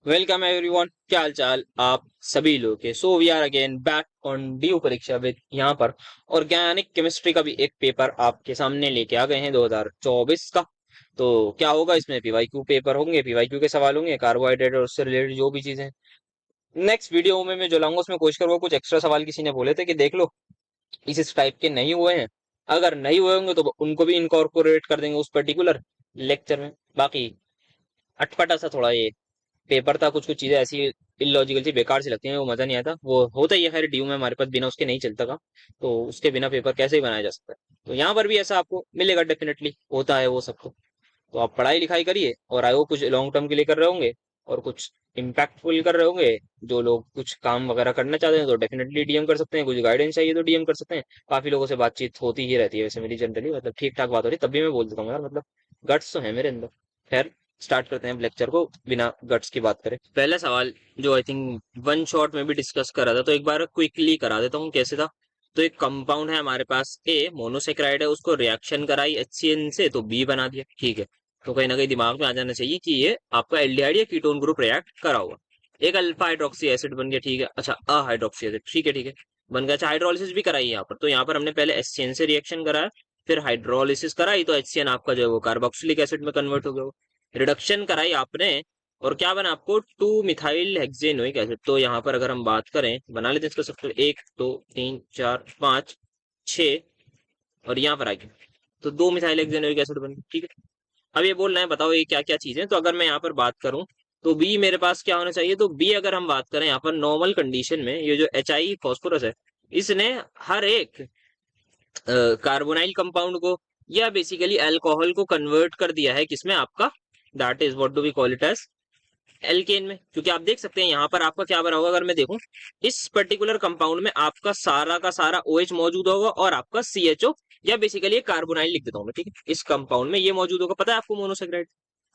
Welcome everyone, क्या हाल चाल आप सभी लोग के। So we are again back on due परीक्षा विद यहाँ पर ऑर्गेनिक केमिस्ट्री का भी एक पेपर आपके सामने लेके आ गए हैं 2024 का। तो क्या होगा इसमें, पीवाईक्यू पेपर होंगे, पीवाईक्यू के सवाल होंगे, कार्बोहाइड्रेट और उससे रिलेटेड जो भी चीजें। नेक्स्ट वीडियो में मैं जो लाऊंगा उसमें कोशिश करूंगा, कुछ एक्स्ट्रा सवाल किसी ने बोले थे कि देख लो इस टाइप के नहीं हुए हैं, अगर नहीं हुए होंगे तो उनको भी इनकॉर्पोरेट कर देंगे उस पर्टिकुलर लेक्चर में। बाकी अटपटा सा थोड़ा ये पेपर था, कुछ कुछ चीजें ऐसी इलॉजिकल सी बेकार सी लगती हैं, वो मजा नहीं आता। वो होता ही है खैर, ड्यू में हमारे पास बिना उसके नहीं चलता का, तो उसके बिना पेपर कैसे ही बनाया जा सकता है। तो यहाँ पर भी ऐसा आपको मिलेगा, डेफिनेटली होता है वो सबको। तो आप पढ़ाई लिखाई करिए, और आयो कुछ लॉन्ग टर्म के लिए कर रहे होंगे और कुछ इम्पैक्टफुल कर रहे होंगे। जो लोग कुछ काम वगैरह करना चाहते हैं तो डेफिनेटली डीएम कर सकते हैं, कुछ गाइडेंस चाहिए तो डीएम कर सकते हैं। काफी लोगों से बातचीत होती ही रहती है वैसे मेरी जनरली, मतलब ठीक ठाक बात हो रही है तब भी मैं बोल देता हूँ यार, मतलब गट्स तो है मेरे अंदर। खैर, स्टार्ट करते हैं लेक्चर को बिना गट्स की बात करें। पहला सवाल जो आई थिंक वन शॉट में भी डिस्कस करा था, तो एक बार क्विकली करा देता हूँ कैसे था। तो एक कंपाउंड है हमारे पास ए, मोनोसेक्राइड है, उसको रिएक्शन कराई HCN से तो बी बना दिया, ठीक है। तो कहीं ना कहीं दिमाग में आ जाना चाहिए कि ये आपका एल्डिहाइड या कीटोन ग्रुप रिएक्ट करा हुआ। एक अल्फा हाइड्रोक्सी एसिड बन गया, ठीक है। अच्छा, अ हाइड्रोक्सी एसिड, ठीक है ठीक है, बन गया। अच्छा, हाइड्रोलिसिस भी कराई है यहाँ पर, तो यहाँ पर हमने पहले HCN से रिएक्शन कराया, फिर हाइड्रोलिसिस कराई तो HCN आपका जो है वो कार्बोक्सिलिक एसिड में कन्वर्ट हो गया। रिडक्शन कराई आपने, और क्या बना आपको, 2 मिथाइल हेक्सेनोइक एसिड। तो यहाँ पर अगर हम बात करें, बना लेते हैं इसका सबसे, 1 2 3 4 5 6, और यहाँ पर आ गया तो 2 मिथाइल हेक्सेनोइक एसिड बन गया, ठीक है। अब ये बोल रहे हैं बताओ ये क्या क्या चीजें। तो अगर मैं यहाँ पर बात करूं तो बी मेरे पास क्या होना चाहिए, तो बी अगर हम बात करें यहाँ पर नॉर्मल कंडीशन में, ये जो HI फॉस्फोरस है, इसने हर एक कार्बोनाइल कंपाउंड को या बेसिकली अल्कोहल को कन्वर्ट कर दिया है किसमें आपका, that is what do we call it as alkane में। क्योंकि आप देख सकते हैं यहाँ पर आपका क्या बना होगा, अगर मैं देखूं इस पर्टिकुलर कंपाउंड में आपका सारा का सारा OH मौजूद होगा और आपका CHO, या बेसिकली कार्बोनाइल लिख देता हूं मैं, ठीक है। इस कंपाउंड में ये मौजूद होगा, पता है आपको, मोनोसेक्राइड।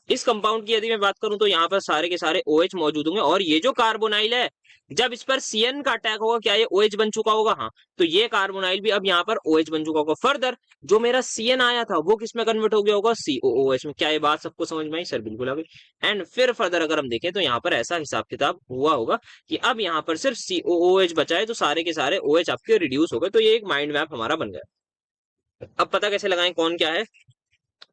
इस कंपाउंड की यदि मैं बात करूं तो यहाँ पर सारे के सारे OH मौजूद होंगे, और ये जो कार्बोनाइल है, जब इस पर CN का अटैक होगा, क्या ये OH बन चुका होगा, हाँ। तो ये कार्बोनाइल भी अब यहाँ पर OH बन चुका होगा। फर्दर जो मेरा CN आया था वो किस में कन्वर्ट हो गया होगा, COOH में। क्या ये बात सबको समझ में आई? सर बिल्कुल आ गई। एंड फिर फर्दर अगर हम देखें तो यहाँ पर ऐसा हिसाब किताब हुआ होगा कि अब यहाँ पर सिर्फ COOH बचा है, तो सारे के सारे OH आपके रिड्यूस हो गए। तो ये एक माइंड मैप हमारा बन गया। अब पता कैसे लगाएं कौन क्या है,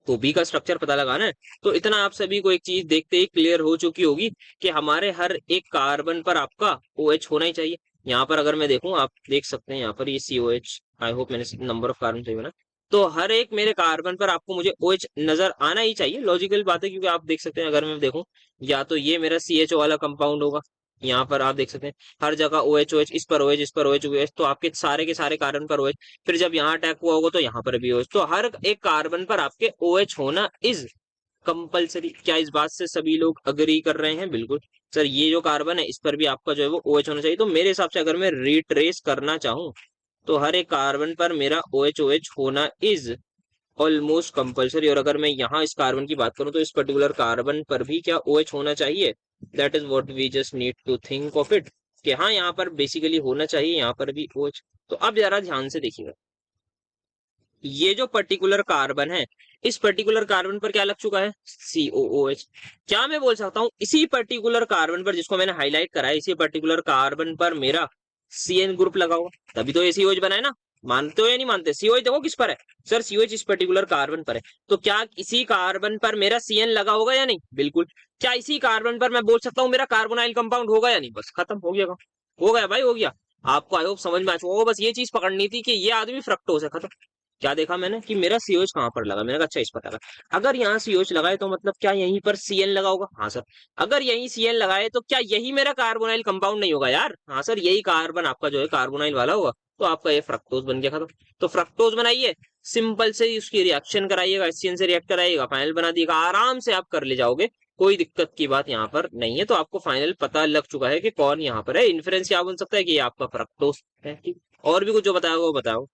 तो बी का स्ट्रक्चर पता लगाना है। तो इतना आप सभी को एक चीज देखते ही क्लियर हो चुकी होगी कि हमारे हर एक कार्बन पर आपका OH होना ही चाहिए। यहाँ पर अगर मैं देखूं, आप देख सकते हैं यहाँ पर ये COH, आई होप मैंने नंबर ऑफ कार्बन सही बना। तो हर एक मेरे कार्बन पर आपको मुझे OH नजर आना ही चाहिए, लॉजिकल बात है। क्योंकि आप देख सकते हैं अगर मैं देखूं, या तो ये मेरा CHO वाला कंपाउंड होगा, यहाँ पर आप देख सकते हैं हर जगह OH OH, इस पर OH, इस पर OH OH, तो आपके सारे के सारे कार्बन पर OH। फिर जब यहाँ अटैक हुआ होगा तो यहाँ पर भी OH, तो हर एक कार्बन पर आपके OH होना इज कंपलसरी। क्या इस बात से सभी लोग अग्री कर रहे हैं? बिल्कुल। सर ये जो कार्बन है इस पर भी आपका जो है वो OH होना चाहिए। तो मेरे हिसाब से अगर मैं रिट्रेस करना चाहूँ तो हर एक कार्बन पर मेरा OH OH होना इज ऑलमोस्ट कंपलसरी। और अगर मैं यहाँ इस कार्बन की बात करूँ तो इस पर्टिकुलर कार्बन पर भी क्या OH होना चाहिए, that is what we just need to think of it, कि हाँ यहाँ पर बेसिकली होना चाहिए यहाँ पर भी OH। तो अब जरा ध्यान से देखिएगा, ये जो पर्टिकुलर कार्बन है, इस पर्टिकुलर कार्बन पर क्या लग चुका है, COOH। क्या मैं बोल सकता हूं इसी पर्टिकुलर कार्बन पर जिसको मैंने हाईलाइट करा है, इसी पर्टिकुलर कार्बन पर मेरा CN ग्रुप लगा हुआ, तभी तो ये COH बना है ना। मानते हो या नहीं मानते? COH देखो किस पर है, सर COH इस पर्टिकुलर कार्बन पर है। तो क्या इसी कार्बन पर मेरा CN लगा होगा या नहीं? बिल्कुल। क्या इसी कार्बन पर मैं बोल सकता हूँ मेरा कार्बोनाइल कंपाउंड होगा या नहीं? बस खत्म हो गया, हो गया भाई, हो गया। आपको आई होप समझ में आ चुका होगा। बस ये चीज पकड़नी थी कि ये आदमी फ्रक्टोज है, खत्म। क्या देखा मैंने कि मेरा COH कहाँ पर लगा, मैंने कहा अच्छा इस पर लगा। अगर यहाँ COH लगाए तो मतलब क्या यहीं पर CN लगा होगा? हाँ सर। अगर यहीं CN लगाए तो क्या यही मेरा कार्बोनाइल कंपाउंड नहीं होगा यार? हाँ सर, यही कार्बन आपका जो है कार्बोनाइल वाला होगा। तो आपका ये फ्रक्टोज बन गया, खत्म। तो फ्रक्टोज बनाइए, सिंपल से ही उसकी रिएक्शन कराइएगा, HCN से रिएक्ट कराइएगा, फाइनल बना दिएगा, आराम से आप कर ले जाओगे। कोई दिक्कत की बात यहाँ पर नहीं है। तो आपको फाइनल पता लग चुका है कि कौन यहाँ पर है। इन्फ्रेंस क्या बन सकता है कि ये आपका फ्रक्टोज है, ठीक। और भी कुछ जो बताया वो बताओ।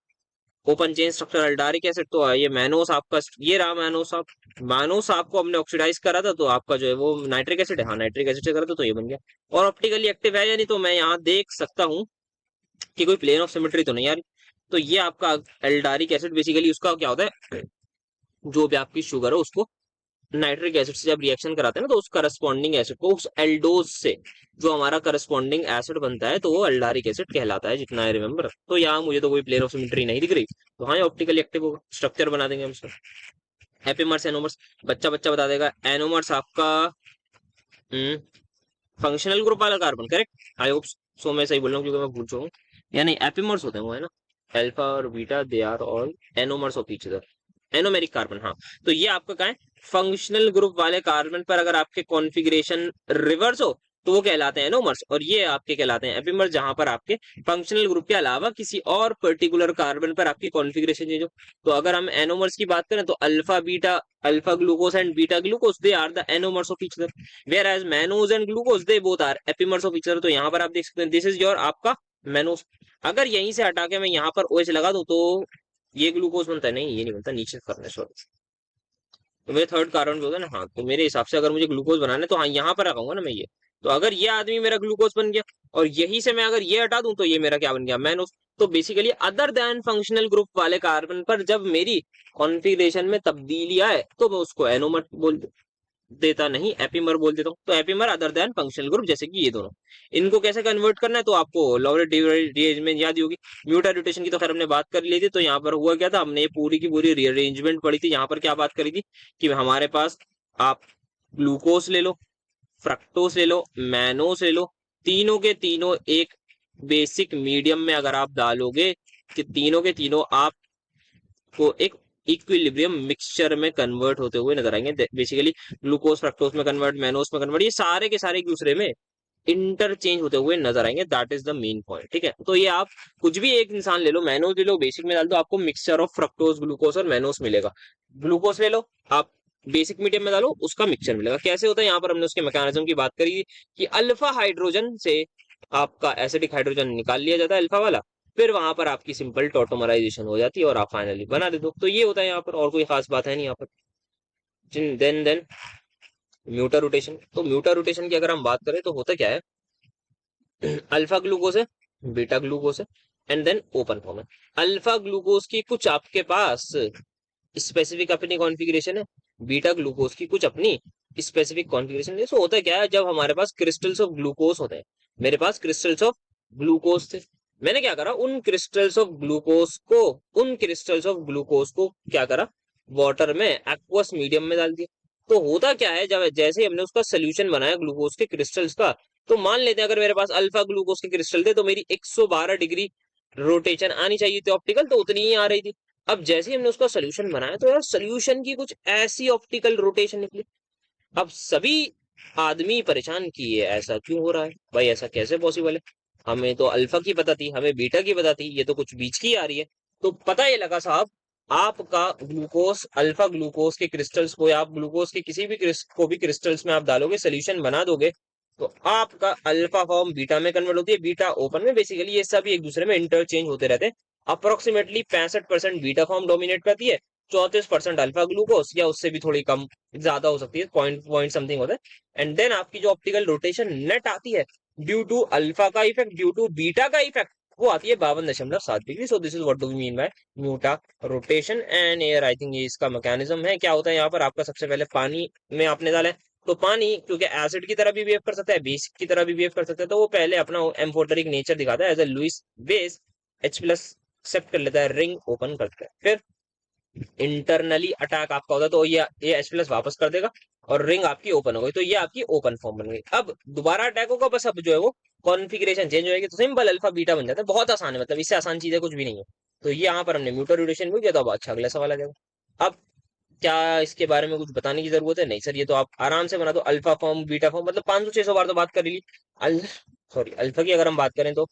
ओपन चेन स्ट्रक्चर अल्डारिक एसिड, तो ये मैनोस आपका, ये रहा मैनोस। आप मैनोस आपको हमने ऑक्सीडाइज करा था तो आपका जो है वो नाइट्रिक एसिड है, हाँ नाइट्रिक एसिड से करा था तो ये बन गया। और ऑप्टिकली एक्टिव है या नहीं, तो मैं यहाँ देख सकता हूँ कि कोई प्लेन ऑफ सिमेट्री तो नहीं आ रही। तो ये आपका एल्डारिक एसिड बेसिकली उसका क्या होता है, जो भी आपकी शुगर है उसको नाइट्रिक एसिड से जब रिएक्शन कराते हैं ना, तो उस करस्पॉन्डिंग एसिड को उस एल्डोज से जो हमारा करस्पॉन्डिंग एसिड बनता है, तो वो अल्डारिक एसिड कहलाता है, जितना है रिमेम्बर। तो यहाँ मुझे तो कोई प्लेन ऑफ सिमेट्री नहीं दिख रही, तो हाँ, ये ऑप्टिकली एक्टिव होगा, स्ट्रक्चर बना देंगे हम इसका। एपिमर्स एनोमर्स, बच्चा बच्चा बता देगा। एनोमर्स आपका फंक्शनल ग्रुप वाला carbon, correct, I hope so, मैं सही बोल रहा हूँ क्योंकि मैं भूल चुका हूँ। या नहीं, एपिमर्स होते हैं वो, है ना, अल्फा और beta, they are all anomers of each other, anomeric carbon, हाँ। तो ये आपका क्या है, फंक्शनल ग्रुप वाले कार्बन पर अगर आपके कॉन्फ़िगरेशन रिवर्स हो तो वो कहलाते हैं एनोमर्स, और ये आपके कहलाते हैं एपिमर्स, जहां पर आपके फंक्शनल ग्रुप के अलावा किसी और पर्टिकुलर कार्बन पर आपकी कॉन्फ़िगरेशन चेंज हो। तो अगर हम एनोमर्स की बात करें तो alpha beta, alpha glucose and beta glucose, they are the anomers of each other, whereas mannose and glucose they both are epimers of each other. तो यहाँ पर आप देख सकते हैं, दिस इज योर आपका मैनोज। अगर यहीं से हटा के मैं यहाँ पर OH लगा दूं तो ये ग्लूकोज बनता है, नहीं ये नहीं बनता, नीचे करना, सॉरी। तो मेरे थर्ड कार्बन पे होता है ना, हाँ, तो मेरे हिसाब से अगर मुझे ग्लूकोज बनाना है तो हाँ, यहाँ पर रखाऊंगा ना मैं ये। तो अगर ये आदमी मेरा ग्लूकोज बन गया और यहीं से मैं अगर ये हटा दूं तो ये मेरा क्या बन गया, मैनोस। तो basically other than functional group वाले कार्बन पर जब मेरी कॉन्फ़िगरेशन में तब्दीली आए तो मैं उसको एनोमर बोल देता, नहीं एपिमर बोल देता हूँ। तो epimer other than functional group, जैसे कि ये दोनों। इनको कैसे कन्वर्ट करना है, तो आपको लॉरेट रीअरेंजमेंट याद ही होगी। म्यूटा रोटेशन की तो खैर हमने बात कर ली थी। तो यहाँ पर हुआ क्या था, हमने ये पूरी की पूरी रीअरेंजमेंट पढ़ी थी। यहाँ पर क्या बात करी थी कि हमारे पास आप ग्लूकोज ले लो, फ्रक्टोज ले लो, मैनोज ले लो, तीनों के तीनों एक बेसिक मीडियम में अगर आप डालोगे कि तीनों के तीनों आपको एक इक्विलिब्रियम मिक्सचर में कन्वर्ट होते हुए नजर आएंगे। बेसिकली ग्लूकोज फ्रक्टोज में कन्वर्ट, मैनोज में कन्वर्ट, ये सारे के सारे एक दूसरे में इंटरचेंज होते हुए नजर आएंगे। That is the main point, ठीक है। तो ये आप कुछ भी एक इंसान ले लो, मैनोज ले लो, बेसिक में डाल दो, आपको मिक्सचर ऑफ फ्रक्टोज, ग्लूकोज और मैनोज मिलेगा। ग्लूकोज ले लो आप, बेसिक मीडियम में डालो, उसका मिक्सचर मिलेगा। कैसे होता है, यहाँ पर हमने उसके मैकेनिज्म की बात करी कि अल्फा हाइड्रोजन से आपका एसिडिक हाइड्रोजन निकाल लिया जाता है, अल्फा वाला, फिर वहां पर आपकी सिंपल टॉटोमराइजेशन हो जाती है और आप फाइनली बना देते हो। तो ये होता है यहाँ पर, और कोई खास बात है नहीं यहाँ पर। Then mutarotation. तो म्यूटा रोटेशन की अगर हम बात करें तो होता क्या है, अल्फा ग्लूकोज है, बीटा ग्लूकोज है, एंड देन ओपन फॉर्म है। अल्फा ग्लूकोज की कुछ आपके पास स्पेसिफिक अपनी कॉन्फ़िगरेशन है, बीटा ग्लूकोज की कुछ अपनी स्पेसिफिक कॉन्फ़िगरेशन है। सो होता क्या है, जब हमारे पास क्रिस्टल्स ऑफ ग्लूकोज होते हैं, मेरे पास क्रिस्टल्स ऑफ ग्लूकोज थे, मैंने क्या करा, उन क्रिस्टल्स ऑफ ग्लूकोज को, उन क्रिस्टल्स ऑफ ग्लूकोज को क्या करा, वाटर में एक्वस मीडियम में डाल दिया। तो होता क्या है, जब जैसे ही हमने उसका सोल्यूशन बनाया ग्लूकोज के क्रिस्टल्स का, तो मान लेते हैं अगर मेरे पास अल्फा ग्लूकोज के क्रिस्टल थे तो मेरी 112 डिग्री रोटेशन आनी चाहिए थी ऑप्टिकल, तो उतनी ही आ रही थी। अब जैसे ही हमने उसका सोल्यूशन बनाया तो यार सोल्यूशन की कुछ ऐसी ऑप्टिकल रोटेशन निकली। अब सभी आदमी परेशान कि ये ऐसा क्यों हो रहा है भाई, ऐसा कैसे पॉसिबल है, हमें तो अल्फा की पता थी, हमें बीटा की पता थी, ये तो कुछ बीच की आ रही है। तो पता ये लगा साहब, आपका ग्लूकोज, अल्फा ग्लूकोज के क्रिस्टल्स को, या आप ग्लूकोज के किसी भी को भी क्रिस्टल्स में आप डालोगे, सोल्यूशन बना दोगे, तो आपका अल्फा फॉर्म बीटा में कन्वर्ट होती है, बीटा ओपन में। बेसिकली ये सभी एक दूसरे में इंटरचेंज होते रहते हैं। अप्रोक्सीमेटली 65% बीटा फॉर्म डोमिनेट करती है, 34% अल्फा ग्लूकोज, या उससे भी थोड़ी कम ज्यादा हो सकती है, पॉइंट पॉइंट समथिंग होता है। एंड देन आपकी जो ऑप्टिकल रोटेशन नेट आती है ड्यू टू अल्फा का इफेक्ट, ड्यू टू बीटा का इफेक्ट, वो आती है 52.7 degree. So this is what do we mean by mutarotation and air. I think ये इसका मैकेनिज्म है। क्या होता है यहाँ पर, आपका सबसे पहले पानी में आपने डाला है, तो पानी क्योंकि एसिड की तरह भी बिहेव कर सकता है, बेस की तरह भी बिहेव कर सकता है, तो वो पहले अपना एम्फोटेरिक नेचर दिखाता है as a Lewis base, H+ accept कर लेता है, रिंग ओपन करता है, फिर इंटरनली अटैक आपका होता है, तो ये H+ वापस कर देगा और रिंग आपकी ओपन हो गई। तो ये आपकी ओपन फॉर्म बन गई। अब दोबारा अटैक होगा, बस अब जो है वो कॉन्फ़िगरेशन चेंज होगी, तो सिंपल अल्फा बीटा बन जाता है। बहुत आसान है, मतलब इससे आसान चीज है कुछ भी नहीं है। तो ये यहाँ पर हमने म्यूटेशन भी किया। तो अब अच्छा, अगला सवाल आ जाएगा। अब क्या इसके बारे में कुछ बताने की जरूरत है, नहीं सर, ये तो आप आराम से बना दो। अल्फा फॉर्म बीटा फॉर्म, मतलब 500-600 बार तो बात कर ली। अल सॉरी, अल्फा की अगर हम बात करें तो,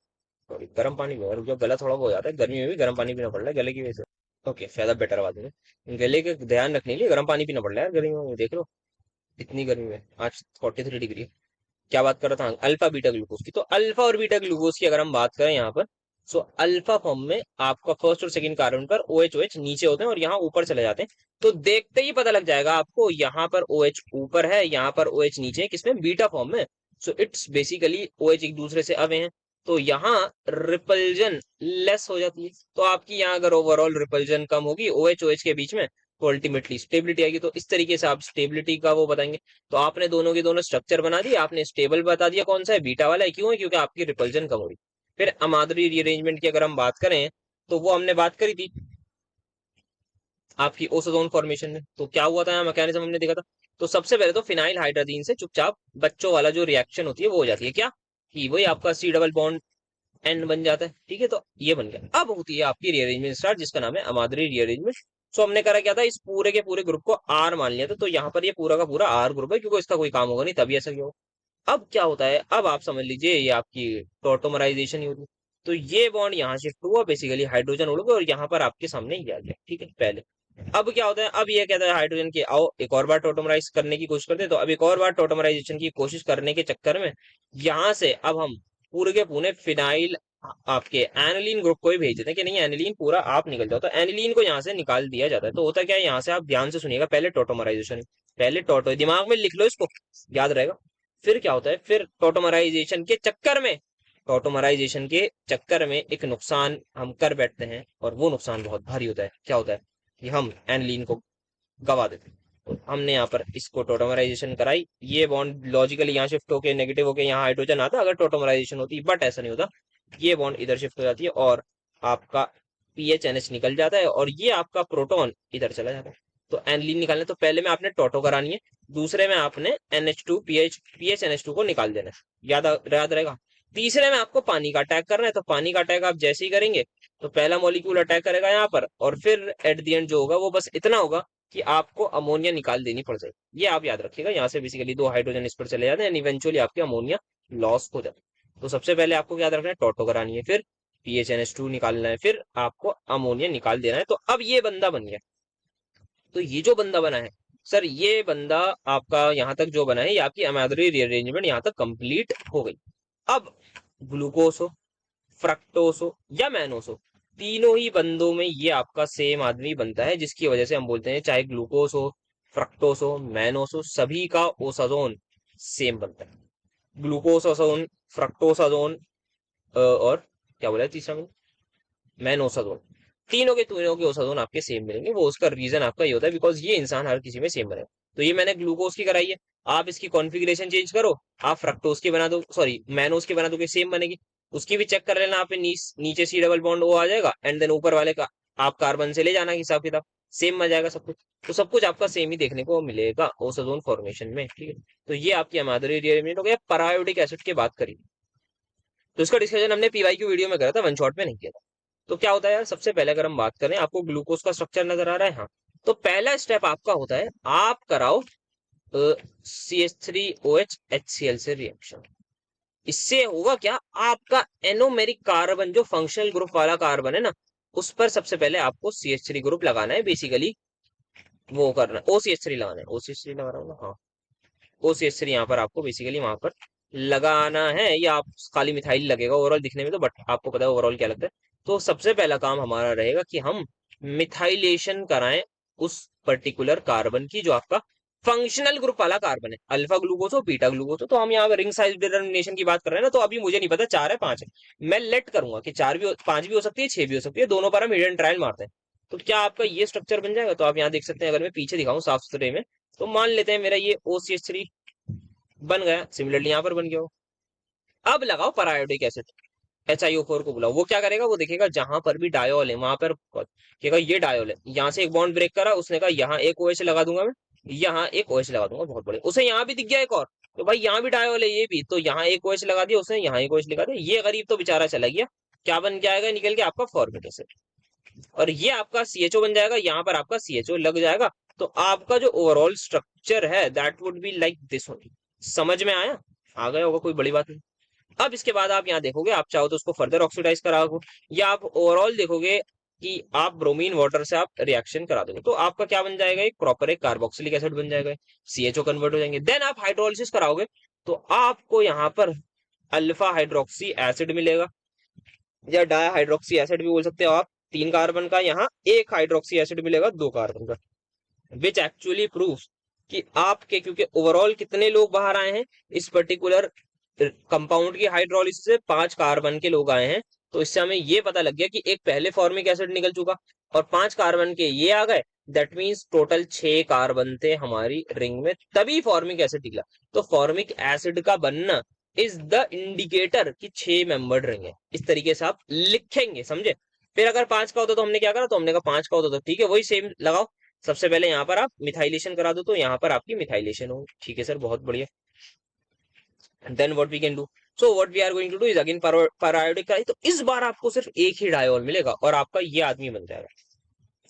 सॉरी, गर्म पानी में, और जो गला थोड़ा वो हो जाता है, गर्मी में भी गर्म पानी पीना पड़ रहा है गले की वजह से। ओके, फायदा बेटर आवाज में, गले के ध्यान रखने के लिए गर्म पानी पीना पड़ रहा है गर्मी में, देख लो इतनी गर्मी में, आज 43 डिग्री। क्या बात कर रहा था, अल्फा बीटा ग्लूकोज की। तो अल्फा और बीटा ग्लूकोज की अगर हम बात करें यहाँ पर, सो अल्फा फॉर्म में आपका फर्स्ट और सेकंड कार्बन पर OH नीचे होते हैं और यहाँ ऊपर चले जाते हैं। तो देखते ही पता लग जाएगा आपको, यहाँ पर OH ऊपर है, यहाँ पर OH नीचे है, किसमें, बीटा फॉर्म में। सो इट्स बेसिकली OH एक दूसरे से अवे हैं, तो यहाँ रिपल्जन लेस हो जाती है। तो आपकी यहाँ अगर ओवरऑल रिपल्जन कम होगी OH के बीच में, तो अल्टीमेटली स्टेबिलिटी आएगी। तो इस तरीके से आप स्टेबिलिटी का वो बताएंगे। तो आपने दोनों के दोनों स्ट्रक्चर बना दिए, आपने स्टेबल बता दिया कौन सा है, बीटा वाला है। क्यों है? क्योंकि आपकी रिपल्जन कम हो रही। फिर अमादरी रीअरेंजमेंट की अगर हम बात करें तो वो हमने बात करी थी आपकी ओसोजोन फॉर्मेशन में। तो क्या हुआ था, मैकेनिज्म हमने देखा था। तो सबसे पहले तो फिनाइल हाइड्रोजीन से चुपचाप बच्चों वाला जो रिएक्शन होती है वो हो जाती है, क्या कि वही आपका सी डबल बॉन्ड एन बन जाता है। ठीक है, तो ये बन गया। अब होती है आपकी रीअरेंजमेंट स्टार्ट, जिसका नाम है अमादरी रीअरेंजमेंट। सो हमने करा क्या था, इस पूरे के पूरे ग्रुप को आर मान लिया था। तो यहाँ पर ये पूरा का पूरा आर ग्रुप है, क्योंकि इसका कोई काम होगा नहीं, तभी ऐसा क्यों होगा। अब क्या होता है, अब आप समझ लीजिए ये आपकी टॉटोमराइजेशन होती है। तो ये बॉन्ड यहाँ शिफ्ट हुआ, बेसिकली हाइड्रोजन उड़ गए और यहाँ पर आपके सामने ये आ गया। ठीक है, पहले अब क्या होता है, अब ये कहता है हाइड्रोजन के आओ एक और बार टोटोमराइज करने की कोशिश करते हैं। तो अब एक और बार टोटोमराइजेशन की कोशिश करने के चक्कर में यहाँ से अब हम पूरे के पूरे फिनाइल आपके एनिलीन ग्रुप को ही भेज देते हैं कि नहीं एनिलीन पूरा आप निकल जाओ। तो एनिलीन को यहाँ से निकाल दिया जाता है। तो होता क्या है, यहाँ से आप ध्यान से सुनिएगा, पहले टोटोमराइजेशन, पहले टोटो दिमाग में लिख लो इसको, याद रहेगा। फिर क्या होता है, फिर टोटोमराइजेशन के चक्कर में एक नुकसान हम कर बैठते हैं, और वो नुकसान बहुत भारी होता है। क्या होता है कि हम एनिलीन को गवा देते हैं। तो हमने यहाँ पर इसको टोटोमराइजेशन कराई, ये बॉन्ड लॉजिकली यहाँ शिफ्ट होके नेगेटिव होके यहाँ हाइड्रोजन आता अगर टोटोमराइजेशन होती, बट ऐसा नहीं होता। ये बॉन्ड इधर शिफ्ट हो जाती है और आपका PHNH निकल जाता है, और ये आपका प्रोटॉन इधर चला जाता है। तो एनिलीन निकालना, तो पहले में आपने टोटो करानी है, दूसरे में आपने NH2 PHNH2 को निकाल देना है। याद रहेगा। तीसरे में आपको पानी का अटैक करना है। तो पानी का अटैक आप जैसे ही करेंगे तो पहला मॉलिक्यूल अटैक करेगा यहाँ पर, और फिर एट दी एंड जो होगा वो बस इतना होगा कि आपको अमोनिया निकाल देनी पड़ जाएगी। ये आप याद रखिएगा, यहाँ से बेसिकली 2 हाइड्रोजन इस पर चले जाते हैं, इवेंचुअली आपके अमोनिया लॉस हो जाता है। तो सबसे पहले आपको क्या याद रखना है, टोटो करानी है, फिर PHNH2 निकालना है, फिर आपको अमोनिया निकाल देना है। तो अब ये बंदा बन गया। तो ये जो बंदा बना है सर, ये बंदा आपका यहाँ तक जो बना है, ये आपकी अमादरी रीअरेंजमेंट यहाँ तक कंप्लीट हो गई। अब ग्लूकोस हो, फ्रक्टोस हो या मैनोस हो, तीनों ही बंदों में ये आपका सेम आदमी बनता है, जिसकी वजह से हम बोलते हैं चाहे ग्लूकोस हो, फ्रक्टोस हो, मैनोस हो, सभी का ओसाजोन सेम बनता है। ग्लूकोस ओजोन, फ्रक्टोस ओजोन, और क्या बोला है तीसरा में, मैनोसाजोन। तीनों के ओसाजोन आपके सेम मिलेंगे। वो उसका रीजन आपका ये होता है बिकॉज ये इंसान हर किसी में सेम बनेगा। तो ये मैंने ग्लूकोज की कराई है, आप इसकी कॉन्फ़िगरेशन चेंज करो, आप फ्रक्टोज की बना दो, सॉरी मैनोज की बना दो, सेम बनेगी। उसकी भी चेक कर लेना, आप नीचे सी डबल बॉन्ड ओ आ जाएगा, एंड देन ऊपर वाले का आप कार्बन से ले जाना हिसाब किताब, सेम आ जाएगा सब कुछ। तो सब कुछ आपका सेम ही देखने को मिलेगा ओसोजोन फॉर्मेशन में। ठीक है, तो ये आपकी अमादरी रीअरेंजमेंट हो गया। पैरायोडिक एसिड की बात करी तो इसका डिस्कशन हमने PYQ वीडियो में करा था, वन शॉट में नहीं किया था। तो क्या होता है यार, सबसे पहले अगर हम बात करें, आपको ग्लूकोज का स्ट्रक्चर नजर आ रहा है, हाँ। तो पहला स्टेप आपका होता है, आप कराओ CH3OH HCl से रिएक्शन। इससे होगा क्या, आपका एनोमेरिक कार्बन जो फंक्शनल ग्रुप वाला कार्बन है ना, उस पर सबसे पहले आपको CH3 ग्रुप लगाना है। बेसिकली वो करना है, OCH3 लगाना है, OCH3 लगा रहा हूँ ना, हाँ। OCH3 यहाँ पर आपको बेसिकली वहां पर लगाना है, या आप खाली मिथाइल लगेगा ओवरऑल दिखने में, तो बट आपको पता है ओवरऑल क्या लगता है। तो सबसे पहला काम हमारा रहेगा कि हम मिथाइलेशन कराएं उस पर्टिकुलर कार्बन की, जो आपका फंक्शनल ग्रुप वाला कार्बन है, अल्फा ग्लूकोज हो, बीटा ग्लूकोज हो। तो हम यहाँ पर रिंग साइज डिटर्मिनेशन की बात कर रहे हैं ना, तो अभी मुझे नहीं पता 4 है 5 है, मैं लेट करूंगा कि 4 भी 5 भी हो सकती है, 6 भी हो सकती है, दोनों पर हम हिडन ट्रायल मारते हैं। तो क्या आपका ये स्ट्रक्चर बन जाएगा। तो आप यहाँ देख सकते हैं, अगर मैं पीछे दिखाऊं साफ सुथरे में, तो मान लेते हैं मेरा ये OCH3 बन गया, सिमिलरली यहाँ पर बन गया हो। अब लगाओ पैरायोडिक एसिड, HiO4 को बुलाओ। वो क्या करेगा, वो देखेगा जहां पर भी डायोल है वहां पर कहेगा ये डायोल है, यहाँ से एक बॉन्ड ब्रेक करा, उसने कहा यहाँ एक OH लगा दूंगा मैं, यहाँ एक OH लगा दूंगा, बहुत बढ़िया। उसे यहाँ भी दिख गया एक और, तो भाई यहाँ भी डायोल है ये भी, तो यहाँ एक OH लगा दिया उसने, यहाँ एक OH लगा दिया। ये गरीब तो बेचारा चला गया, क्या बन के आएगा निकल के, आपका फॉर्मिक एसिड। और ये आपका CHO बन जाएगा, यहाँ पर आपका CHO लग जाएगा। तो आपका जो ओवरऑल स्ट्रक्चर है that would be like this only. समझ में आया, आ गया होगा, कोई बड़ी बात नहीं। अब इसके बाद आप यहाँ देखोगे, आप चाहो तो उसको फर्दर ऑक्सीडाइज कराओगे, या आप ओवरऑल देखोगे कि आप ब्रोमीन वाटर से आप रिएक्शन करा दोगे, तो आपका क्या बन जाएगा, एक प्रॉपर एक कार्बोक्सिलिक एसिड बन जाएगा, CHO कन्वर्ट हो जाएंगे। देन आप हाइड्रोलिसिस कराओगे तो आपको यहाँ पर अल्फा हाइड्रोक्सी एसिड मिलेगा, या डाई हाइड्रोक्सी एसिड भी बोल सकते हो आप, 3 कार्बन का, यहाँ एक हाइड्रोक्सी एसिड मिलेगा 2 कार्बन का, विच एक्चुअली प्रूफ कि आपके, क्योंकि ओवरऑल कितने लोग बाहर आए हैं इस पर्टिकुलर कंपाउंड की हाइड्रोलिसिस से, 5 कार्बन के लोग आए हैं। तो इससे हमें ये पता लग गया कि एक पहले फॉर्मिक एसिड निकल चुका और 5 कार्बन के ये आ गए, दैट मीन्स टोटल 6 कार्बन थे हमारी रिंग में, तभी फॉर्मिक एसिड निकला। तो फॉर्मिक एसिड का बनना इज द इंडिकेटर कि 6 मेंबर्ड रिंग है। इस तरीके से आप लिखेंगे, समझे। फिर अगर 5 का होता तो हमने क्या करा, तो हमने कहा 5 का होता तो ठीक है, वही सेम लगाओ। सबसे पहले यहाँ पर आप मिथाइलेशन करा दो, तो यहाँ पर आपकी मिथाइलेशन होगी। ठीक है सर, बहुत बढ़िया। Then what we can do, so what we are going to do is again periodic कराई, तो इस बार आपको सिर्फ एक ही डायोल मिलेगा और आपका ये आदमी बन जाएगा।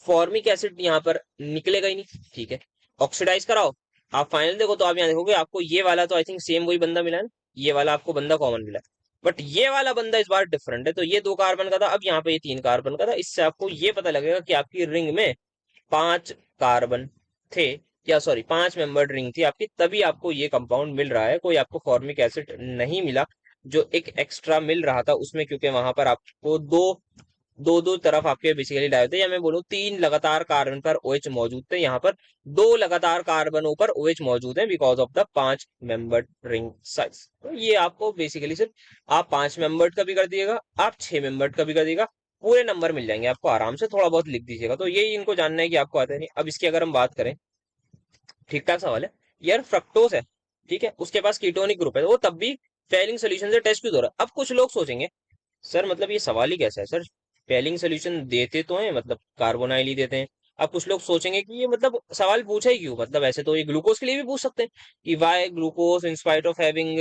फॉर्मिक एसिड यहाँ पर निकलेगा ही नहीं। ठीक है, ऑक्सीडाइज कराओ, आप फाइनल देखो तो आप यहाँ देखोगे आपको ये वाला तो आई थिंक सेम वही बंदा मिला है ना, ये वाला आपको बंदा कॉमन मिला है, बट ये वाला बंदा इस बार डिफरेंट है। तो ये 2 कार्बन का था, अब यहाँ पे ये 3 कार्बन का था। इससे आपको ये पता लगेगा कि आपकी रिंग में 5 कार्बन थे, या सॉरी 5 मेंबर्ड रिंग थी आपकी, तभी आपको ये कंपाउंड मिल रहा है। कोई आपको फॉर्मिक एसिड नहीं मिला जो एक एक्स्ट्रा मिल रहा था उसमें, क्योंकि वहां पर आपको दो दो दो तरफ आपके बेसिकली डाले थे, या मैं बोलूं 3 लगातार कार्बन पर OH मौजूद थे, यहाँ पर 2 लगातार कार्बनों पर OH मौजूद है because of the 5 membered ring size. तो ये आपको बेसिकली सिर्फ आप 5 मेंबर्ड का भी कर दिएगा, आप 6 मेंबर्ड का भी कर दिएगा, पूरे नंबर मिल जाएंगे आपको आराम से, थोड़ा बहुत लिख दीजिएगा। तो यही इनको जानना है कि आपको आता है नहीं। अब इसकी अगर हम बात करें, ठीक ठाक सवाल है यार, फ्रक्टोज है, ठीक है, उसके पास कीटोनिक ग्रुप है, वो तब भी फेलिंग सोल्यूशन से टेस्ट क्यों हो रहा है। अब कुछ लोग सोचेंगे सर मतलब ये सवाल ही कैसा है सर, फेलिंग सोल्यूशन देते तो हैं, मतलब कार्बोनाइल ही देते हैं। अब कुछ लोग सोचेंगे कि ये मतलब सवाल पूछा ही क्यों, मतलब ऐसे तो ये ग्लूकोज के लिए भी पूछ सकते हैं कि why glucose in spite of having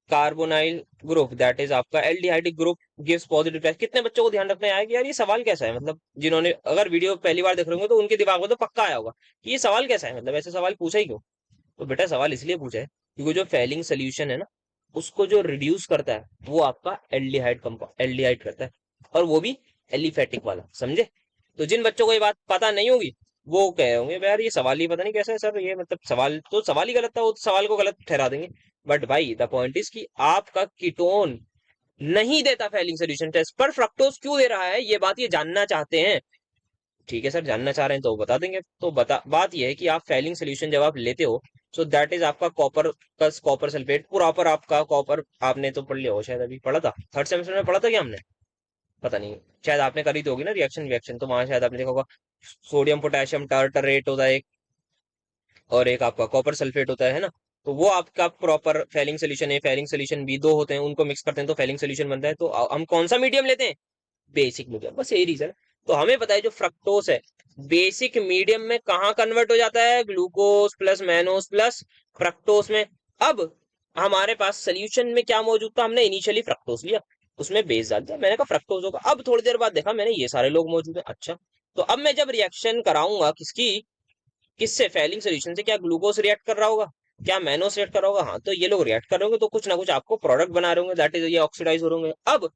carbonyl group that is आपका aldehydic group gives positive test. कितने बच्चों को ध्यान रखना है कि यार ये सवाल कैसा है, मतलब जिन्होंने अगर वीडियो पहली बार देख रहे होंगे तो उनके दिमाग में तो पक्का आया होगा कि ये सवाल कैसा है, मतलब ऐसे सवाल पूछा ही क्यों। तो बेटा सवाल इसलिए पूछा है क्योंकि जो फेलिंग सोल्यूशन है ना, उसको जो रिड्यूस करता है वो आपका एल्डिहाइड कंपाउंड एल्डिहाइड करता है, और वो भी एलिफेटिक वाला, समझे। तो जिन बच्चों को ये बात पता नहीं होगी वो कह होंगे यार ये सवाल ही पता नहीं कैसा है सर, ये मतलब सवाल तो सवाल ही गलत था, वो तो सवाल को गलत ठहरा देंगे। बट भाई द पॉइंट इज कि आपका कीटोन नहीं देता फेलिंग सोल्यूशन टेस्ट पर, फ्रक्टोज क्यों दे रहा है ये बात ये जानना चाहते हैं। ठीक है सर, जानना चाह रहे हैं तो बता देंगे। तो बता बात यह है कि आप फेलिंग सोल्यूशन जब आप लेते हो, सो दैट इज आपका copper plus copper sulphate, proper आपका कॉपर, आपने तो पढ़ लिया हो शायद, अभी पढ़ा था थर्ड सेमेस्टर में, पढ़ा था क्या हमने, पता नहीं, शायद आपने करी तो होगी ना रिएक्शन रिएक्शन, तो वहां शायद आपने देखा होगा सोडियम पोटेशियम टार्टरेट होता है एक, और एक आपका कॉपर सल्फेट होता है ना। तो वो आपका प्रॉपर फेलिंग सोल्यूशन है। फेलिंग सोल्यूशन भी दो होते हैं, उनको मिक्स करते हैं तो फेलिंग सोल्यूशन बनता है। तो हम कौन सा मीडियम लेते हैं, बेसिक मीडियम, बस यही रीजन है। तो हमें पता है जो फ्रक्टोस है बेसिक मीडियम में कहाँ कन्वर्ट हो जाता है, glucose plus mannose plus fructose में। अब हमारे पास सोल्यूशन में क्या मौजूद था, हमने इनिशियली फ्रक्टोस लिया, उसमें बेस डाल दिया, मैंने कहा फ्रक्टोज होगा। अब थोड़ी देर बाद देखा मैंने ये सारे लोग मौजूद है, अच्छा। तो अब मैं जब रिएक्शन कराऊंगा किसकी, किससे, फेलिंग सोल्यूशन से, क्या ग्लूकोज रिएक्ट कर रहा होगा, क्या मैनोस रिएक्ट कर रहा होगा, हाँ तो ये लोग रिएक्ट कर रहे होंगे, तो कुछ ना कुछ आपको प्रोडक्ट बना रहे होंगे, दैट इज ये ऑक्सीडाइज हो रहे होंगे। अब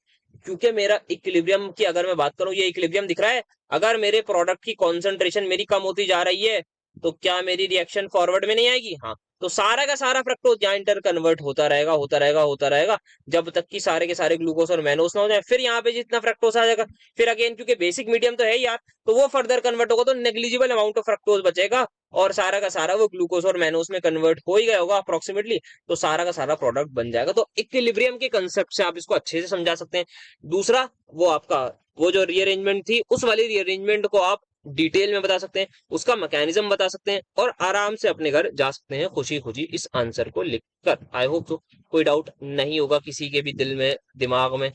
क्योंकि मेरा इक्विलिब्रियम की अगर मैं बात करूं, ये इक्विलिब्रियम दिख रहा है, अगर मेरे प्रोडक्ट की कॉन्सेंट्रेशन मेरी कम होती जा रही है तो क्या मेरी रिएक्शन फॉरवर्ड में नहीं आएगी, हाँ। तो सारा का सारा फ्रक्टोज यहाँ इंटर कन्वर्ट होता रहेगा होता रहेगा होता रहेगा, जब तक कि सारे के सारे ग्लूकोज और मैनोस ना हो जाए, फिर यहाँ पे जितना फ्रक्टोज आ जाएगा, फिर अगेन क्योंकि बेसिक मीडियम तो है यार, तो वो फर्दर कन्वर्ट होगा, तो नेग्लिजिबल अमाउंट ऑफ फ्रक्टोज बचेगा, और सारा का सारा वो ग्लूकोज और मैनोस में कन्वर्ट हो ही गया होगा अप्रोक्सीमेटली, तो सारा का सारा प्रोडक्ट बन जाएगा। तो इक्विलिब्रियम के कंसेप्ट से आप इसको अच्छे से समझा सकते हैं। दूसरा, वो आपका वो जो रीअरेंजमेंट थी, उस वाली रीअरेंजमेंट को आप डिटेल में बता सकते हैं, उसका मैकेनिज्म बता सकते हैं, और आराम से अपने घर जा सकते हैं खुशी खुशी इस आंसर को लिखकर। आई होप तो कोई डाउट नहीं होगा किसी के भी दिल में दिमाग में।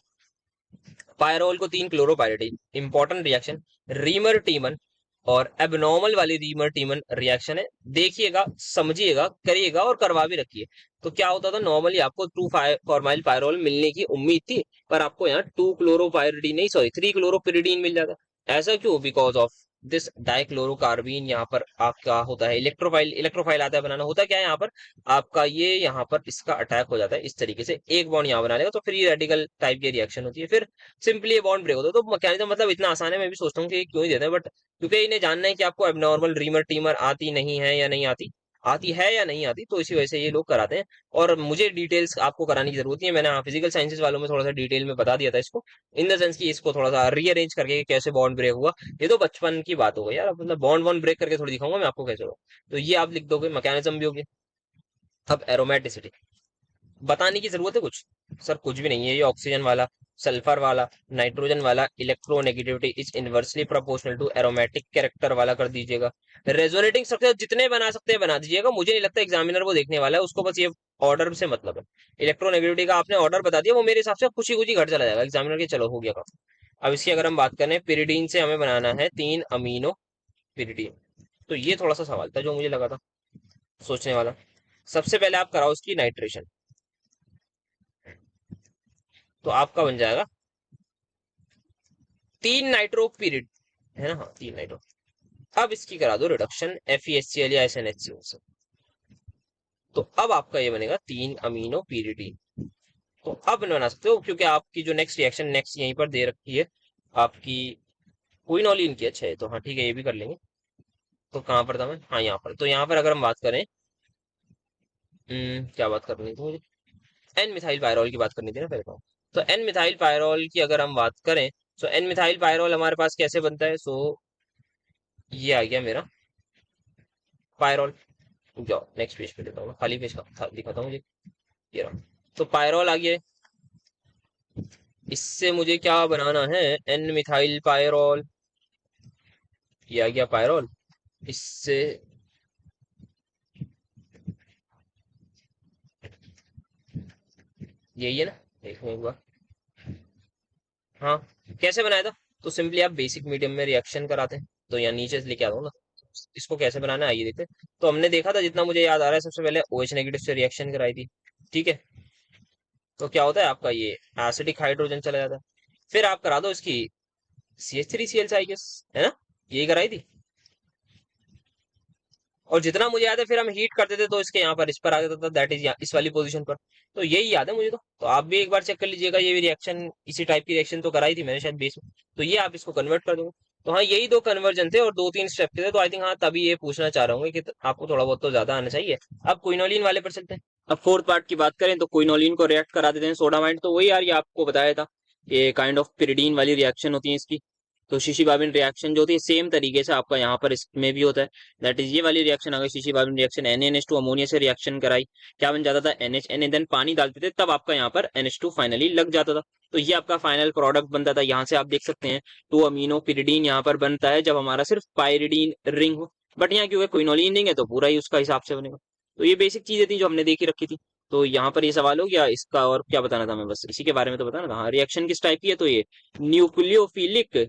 पायरोल को 3 क्लोरोपायरिडीन, इंपॉर्टेंट रिएक्शन, रीमर टीमन और एबनॉर्मल वाली रीमर टीमन रिएक्शन है। देखिएगा, समझिएगा, करिएगा और करवा भी रखिए। तो क्या होता था, नॉर्मली आपको 2 फॉर्माइल पायरोल मिलने की उम्मीद थी, पर आपको यहाँ 2 क्लोरोपायरिडीन नहीं, सॉरी 3 क्लोरोपिरिडीन मिल जाता। ऐसा क्यों, बिकॉज ऑफ दिस डाइक्लोरोकार्बीन यहाँ पर आपका होता है इलेक्ट्रोफाइल, इलेक्ट्रोफाइल आता है बनाना, होता क्या है यहाँ पर आपका, ये यहाँ पर इसका अटैक हो जाता है इस तरीके से, एक बॉन्ड यहाँ बना लेगा तो फ्री रेडिकल टाइप की रिएक्शन होती है, फिर सिंपली ये बॉन्ड ब्रेक होता है। तो मैकेनिज्म मतलब इतना आसान है, मैं भी सोचता हूँ कि क्यों ही देते हैं, बट क्योंकि इन्हें जानना है कि आपको एबनॉर्मल रीमर टीमर आती नहीं है या नहीं आती, आती है या नहीं आती, तो इसी वजह से ये लोग कराते हैं। और मुझे डिटेल्स आपको कराने की जरूरत नहीं है, मैंने फिजिकल साइंसेज वालों में थोड़ा सा डिटेल में बता दिया था इसको, इन द सेंस कि इसको थोड़ा सा रीअरेंज करके कैसे बॉन्ड ब्रेक हुआ। ये तो बचपन की बात हो गई यार, मतलब बॉन्ड बॉन्ड ब्रेक करके थोड़ी दिखाऊंगा मैं आपको कैसे होगा। तो ये आप लिख दोगे, मैकेनिज्म भी होगी। अब एरोमेटिसिटी बताने की जरूरत है कुछ, सर कुछ भी नहीं है, ये ऑक्सीजन वाला सल्फर वाला, नाइट्रोजन वाला electronegativity is inversely proportional to aromatic character वाला कर दीजिएगा। रेजोनेटिंग स्ट्रक्चर जितने बना सकते हैं बना दीजिएगा, मुझे नहीं लगता एग्जामिनर वो देखने वाला है, उसको बस ये ऑर्डर से मतलब है। इलेक्ट्रोनेगेटिविटी का आपने ऑर्डर बता दिया, वो मेरे हिसाब से खुशी खुशी घट चला जाएगा एग्जामिनर के, चलो हो गया काम। अब इसकी अगर हम बात करें, पिरिडीन से हमें बनाना है 3 अमीनो पिरिडीन। तो ये थोड़ा सा सवाल था जो मुझे लगा था सोचने वाला। सबसे पहले आप कराओ उसकी नाइट्रेशन, तो आपका बन जाएगा 3 नाइट्रोपिरिड, है ना, हाँ 3 नाइट्रो। अब इसकी करा दो रिडक्शन FeHCl या SnHCl से, तो अब आपका ये बनेगा 3 अमीनो पिरिडीन। तो अब बना सकते हो, क्योंकि आपकी जो नेक्स्ट रिएक्शन नेक्स्ट यहीं पर दे रखी है आपकी क्विनोलिन की। अच्छा है, तो हाँ ठीक है, ये भी कर लेंगे। तो कहाँ पर था मैं, हाँ यहाँ पर। तो यहाँ पर अगर हम बात करें, क्या बात करनी थी मुझे, एन मिथाइल पायरोल की बात करनी थी ना पहले। तो एन मिथाइल पायरोल की अगर हम बात करें, तो एन मिथाइल पायरोल हमारे पास कैसे बनता है, सो ये आ गया मेरा पायरोल। जाओ नेक्स्ट पेज पे देता हूँ, खाली पेज का दिखाता हूँ मुझे, ये रहा। तो पायरोल आ गया है। इससे मुझे क्या बनाना है, एन मिथाइल पायरोल, ये आ गया पायरोल। इससे यही है ना, देखो एक बार। हाँ, कैसे बनाया था, तो सिंपली आप बेसिक मीडियम में रिएक्शन कराते हैं। तो यहाँ नीचे से लेके आता हूँ ना, इसको कैसे बनाना है आइए देखते हैं। तो हमने देखा था, जितना मुझे याद आ रहा है, सबसे पहले OH नेगेटिव से रिएक्शन कराई थी, ठीक है। तो क्या होता है आपका, ये एसिडिक हाइड्रोजन चला जाता है। फिर आप करा दो इसकी CH3Cl आई गेस, है ना, यही कराई थी। और जितना मुझे याद है, फिर हम हीट करते थे तो इसके यहाँ पर इस पर आ जाता था, दैट इज इस वाली पोजीशन पर। तो यही याद है मुझे। तो आप भी एक बार चेक कर लीजिएगा, ये भी रिएक्शन इसी टाइप की रिएक्शन तो कराई थी मैंने शायद बेस में। तो ये आप इसको कन्वर्ट कर दोगे। तो हाँ, यही दो कन्वर्जन थे और 2-3 स्टेप थे। तो आई थिंक हाँ, तभी ये पूछना चाह रहा हूँ कि आपको थोड़ा बहुत तो ज्यादा आना चाहिए। अब क्विनोलिन वाले पर चलते हैं। अब फोर्थ पार्ट की बात करें, तो क्विनोलिन को रिएक्ट करा देते हैं सोडामाइड। तो वही यार, ये आपको बताया था, ये काइंड ऑफ पिरिडीन वाली रिएक्शन होती है इसकी। तो शीशी-बाबिन रिएक्शन जो होती है, सेम तरीके से आपका यहाँ पर इसमें भी होता है। दैट इज ये वाली रिएक्शन अगर शीशी-बाबिन रिएक्शन NaNH2 अमोनिया से रिएक्शन कराई, क्या बन जाता था, NHNA, देन पानी डालते थे, तब आपका यहाँ पर NH2 फाइनली लग जाता था। तो ये आपका फाइनल प्रोडक्ट बनता था। यहाँ से आप देख सकते हैं 2 अमीनो पिरिडीन यहाँ पर बनता है, जब हमारा सिर्फ पायरिडीन रिंग हो। बट यहाँ क्योंकि क्विनोलिन रिंग है, तो पूरा ही उसका हिसाब से बनेगा। तो ये बेसिक चीजें थी जो हमने देखी रखी थी। तो यहाँ पर ये सवाल हो गया इसका, और क्या बताना था मैं, बस इसी के बारे में तो बताना था। हाँ, रिएक्शन किस टाइप की है, तो ये न्यूक्लियोफिलिक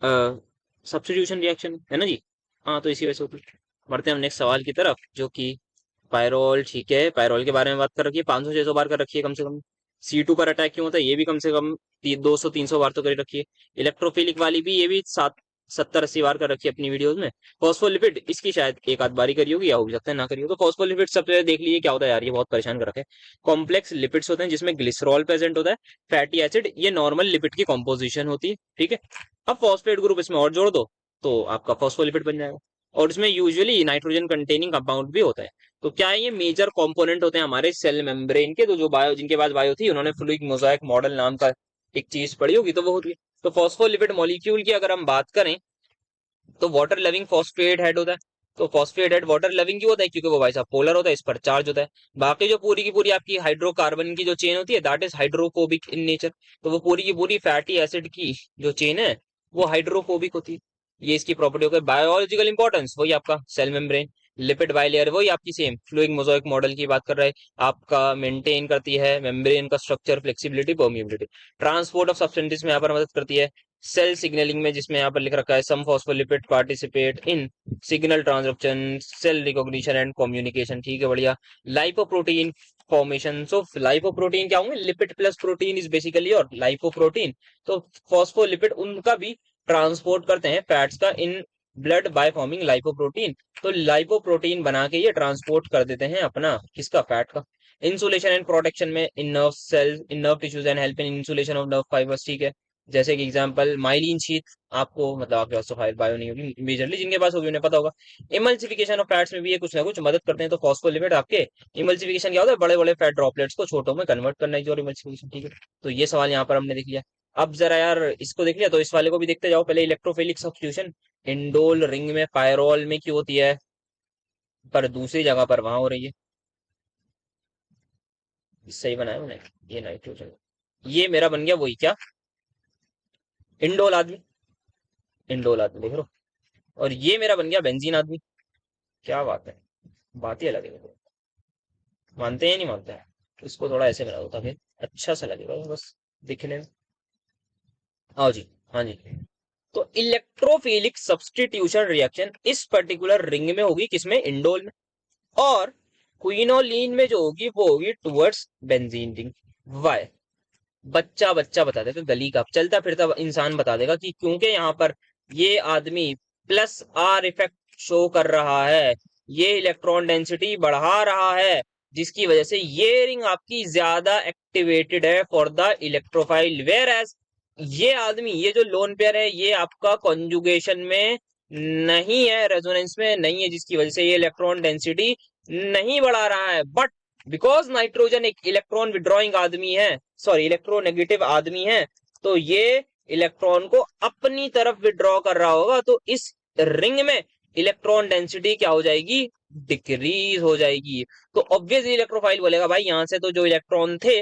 सब्स्टिट्यूशन रिएक्शन है ना जी। हाँ, तो इसी वजह से होती है। बढ़ते हैं हम नेक्स्ट सवाल की तरफ, जो कि पायरोल, ठीक है, पायरोल के बारे में बात कर रखी है, 500-600 बार कर रखी है कम से कम। C2 पर अटैक क्यों होता है, ये भी कम से कम 200-300 बार तो कर रखी है। इलेक्ट्रोफिलिक वाली भी, ये भी 70-80 बार कर रखी है अपनी वीडियोस में। फॉस्फोलिपिड इसकी शायद एक आध बारी करी होगी, या हो भी सकता है ना करी हो। तो फॉस्फोलिपिड सबसे पहले देख लीजिए क्या होता है यार, ये बहुत परेशान कर रखे हैं। कॉम्प्लेक्स लिपिड्स होते हैं जिसमें ग्लिसरॉल प्रेजेंट होता है, फैटी एसिड, ये नॉर्मल लिपिड की कॉम्पोजिशन होती है, ठीक है। अब फॉस्फेट ग्रुप इसमें और जोड़ दो, तो आपका फॉस्फोलिपिड बन जाएगा। और इसमें यूजुअली नाइट्रोजन कंटेनिंग कंपाउंड भी होता है। तो क्या है, ये मेजर कंपोनेंट होते हैं हमारे सेल मेम्ब्रेन के। तो जो बायो, जिनके पास बायो थी, उन्होंने फ्लूइड मोजाइक मॉडल नाम का एक चीज पढ़ी होगी, तो वो होती है। तो फॉस्फोलिपिड मॉलिक्यूल की अगर हम बात करें, तो वाटर लविंग फॉस्फेट हेड होता है। तो फॉस्फेट हेड वाटर लविंग क्यों होता है, क्योंकि वो भाई साहब पोलर होता है, इस पर चार्ज होता है। बाकी जो पूरी की पूरी आपकी हाइड्रोकार्बन की जो चेन होती है, that is hydrophobic in nature. तो वो पूरी की पूरी फैटी एसिड की जो चेन है, वो हाइड्रोफोबिक होती है। ये इसकी प्रॉपर्टी हो गई। बायोलॉजिकल इंपॉर्टेंस वही आपका सेल मेम्ब्रेन, लिपिड बाइलेयर वही आपकी सेम फ्लूइड मोजाइक मॉडल की बात कर रहे हैं, आपका मेंटेन करती है मेम्ब्रेन का structure, flexibility, permeability. Transport of substances में यहाँ पर मदद करती है। सेल सिग्नलिंग में, जिसमें यहाँ पर लिख रखा है, some phospholipid participate in signal transduction, cell recognition and communication, ठीक है, बढ़िया। लाइपोप्रोटीन फॉर्मेशन, सो लाइपोप्रोटीन क्या होंगे, lipid plus protein is basically और लाइपोप्रोटीन। तो फॉस्फोलिपिड उनका भी ट्रांसपोर्ट करते हैं फैट्स का in blood by forming lipoprotein. तो लाइपोप्रोटीन बना के ये ट्रांसपोर्ट कर देते हैं अपना किसका, फैट का। इंसुलेशन एंड प्रोटेक्शन में in nerve cells, in nerve tissues and help in insulation of nerve fibres, ठीक है। जैसे कि एग्जांपल माइलिन शीथ, आपको मतलब आपके पास तो फाइल बायो नहीं होगी मेजरली, जिनके पास होगी उन्हें पता होगा। इमल्सिफिकेशन ऑफ फैट्स में भी ये कुछ ना कुछ मदद करते हैं। तो फॉस्फोलिपिड आपके, इमल्सिफिकेशन क्या होता है, बड़े बड़े फैट ड्रॉपलेट्स को छोटों में कन्वर्ट करना है, और इमल्सिफिकेशन, ठीक है। तो ये सवाल यहाँ पर हमने देख लिया। अब जरा यार इसको देख लिया, तो इस वाले को भी देखते जाओ। पहले इलेक्ट्रोफिलिक सब्स्टिट्यूशन इंडोल रिंग में पायरोल में क्यों होती है, पर दूसरी जगह पर वहां हो रही है। सही बनाया मैंने, ये नाइट्रोजन। ये मेरा बन गया वही क्या, इंडोल आदमी। इंडोल आदमी देख रहे हो। और ये मेरा बन गया बेंजीन आदमी। क्या बात है, बात ही अलग है। मानते हैं नहीं मानते हैं। इसको थोड़ा ऐसे बना दो ताकि अच्छा सा लगेगा बस दिखने में। आओ जी। हाँ जी। तो इलेक्ट्रोफिलिक सब्स्टिट्यूशन रिएक्शन इस पर्टिकुलर रिंग में होगी, किसमें, इंडोल में। और क्विनोलिन में जो होगी वो होगी टुवर्ड्स बेंजीन रिंग। वाई, बच्चा बच्चा बता देगा, गली का चलता फिरता इंसान बता देगा कि क्योंकि यहाँ पर ये आदमी प्लस आर इफेक्ट शो कर रहा है, ये इलेक्ट्रॉन डेंसिटी बढ़ा रहा है, जिसकी वजह से ये रिंग आपकी ज्यादा एक्टिवेटेड है for the electrophile, whereas ये आदमी, ये जो लोन पेयर है, ये आपका कॉन्जुगेशन में नहीं है, रेजोनेंस में नहीं है, जिसकी वजह से ये इलेक्ट्रॉन डेंसिटी नहीं बढ़ा रहा है। बट बिकॉज नाइट्रोजन एक इलेक्ट्रॉन विड्रॉइंग आदमी है, सॉरी इलेक्ट्रोनेगेटिव आदमी है, तो ये इलेक्ट्रॉन को अपनी तरफ विड्रॉ कर रहा होगा, तो इस रिंग में इलेक्ट्रॉन डेंसिटी क्या हो जाएगी, डिक्रीज हो जाएगी। तो ऑब्वियसली इलेक्ट्रोफाइल बोलेगा भाई यहाँ से तो जो इलेक्ट्रॉन थे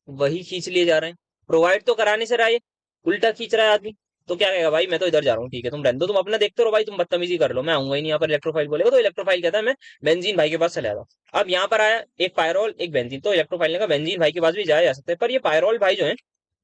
वही खींच लिए जा रहे हैं, प्रोवाइड तो कराने से रहा है, उल्टा खींच रहा है आदमी। तो क्या कहेगा, भाई मैं तो इधर जा रहा हूँ, ठीक है तुम रहने दो, तुम अपना देखते रहो भाई, तुम बदतमीजी कर लो, मैं आऊंगा ही नहीं यहाँ पर। इलेक्ट्रोफाइल बोलेगा तो इलेक्ट्रोफाइल कहता है मैं बेंजीन भाई के पास चले आता हूँ। अब यहाँ पर आया एक पायरोल एक बेंजीन, तो इलेक्ट्रोफाइल ने कहा बेंजीन भाई के पास भी जाया जा सकता है, पर ये पायरोल भाई जो है,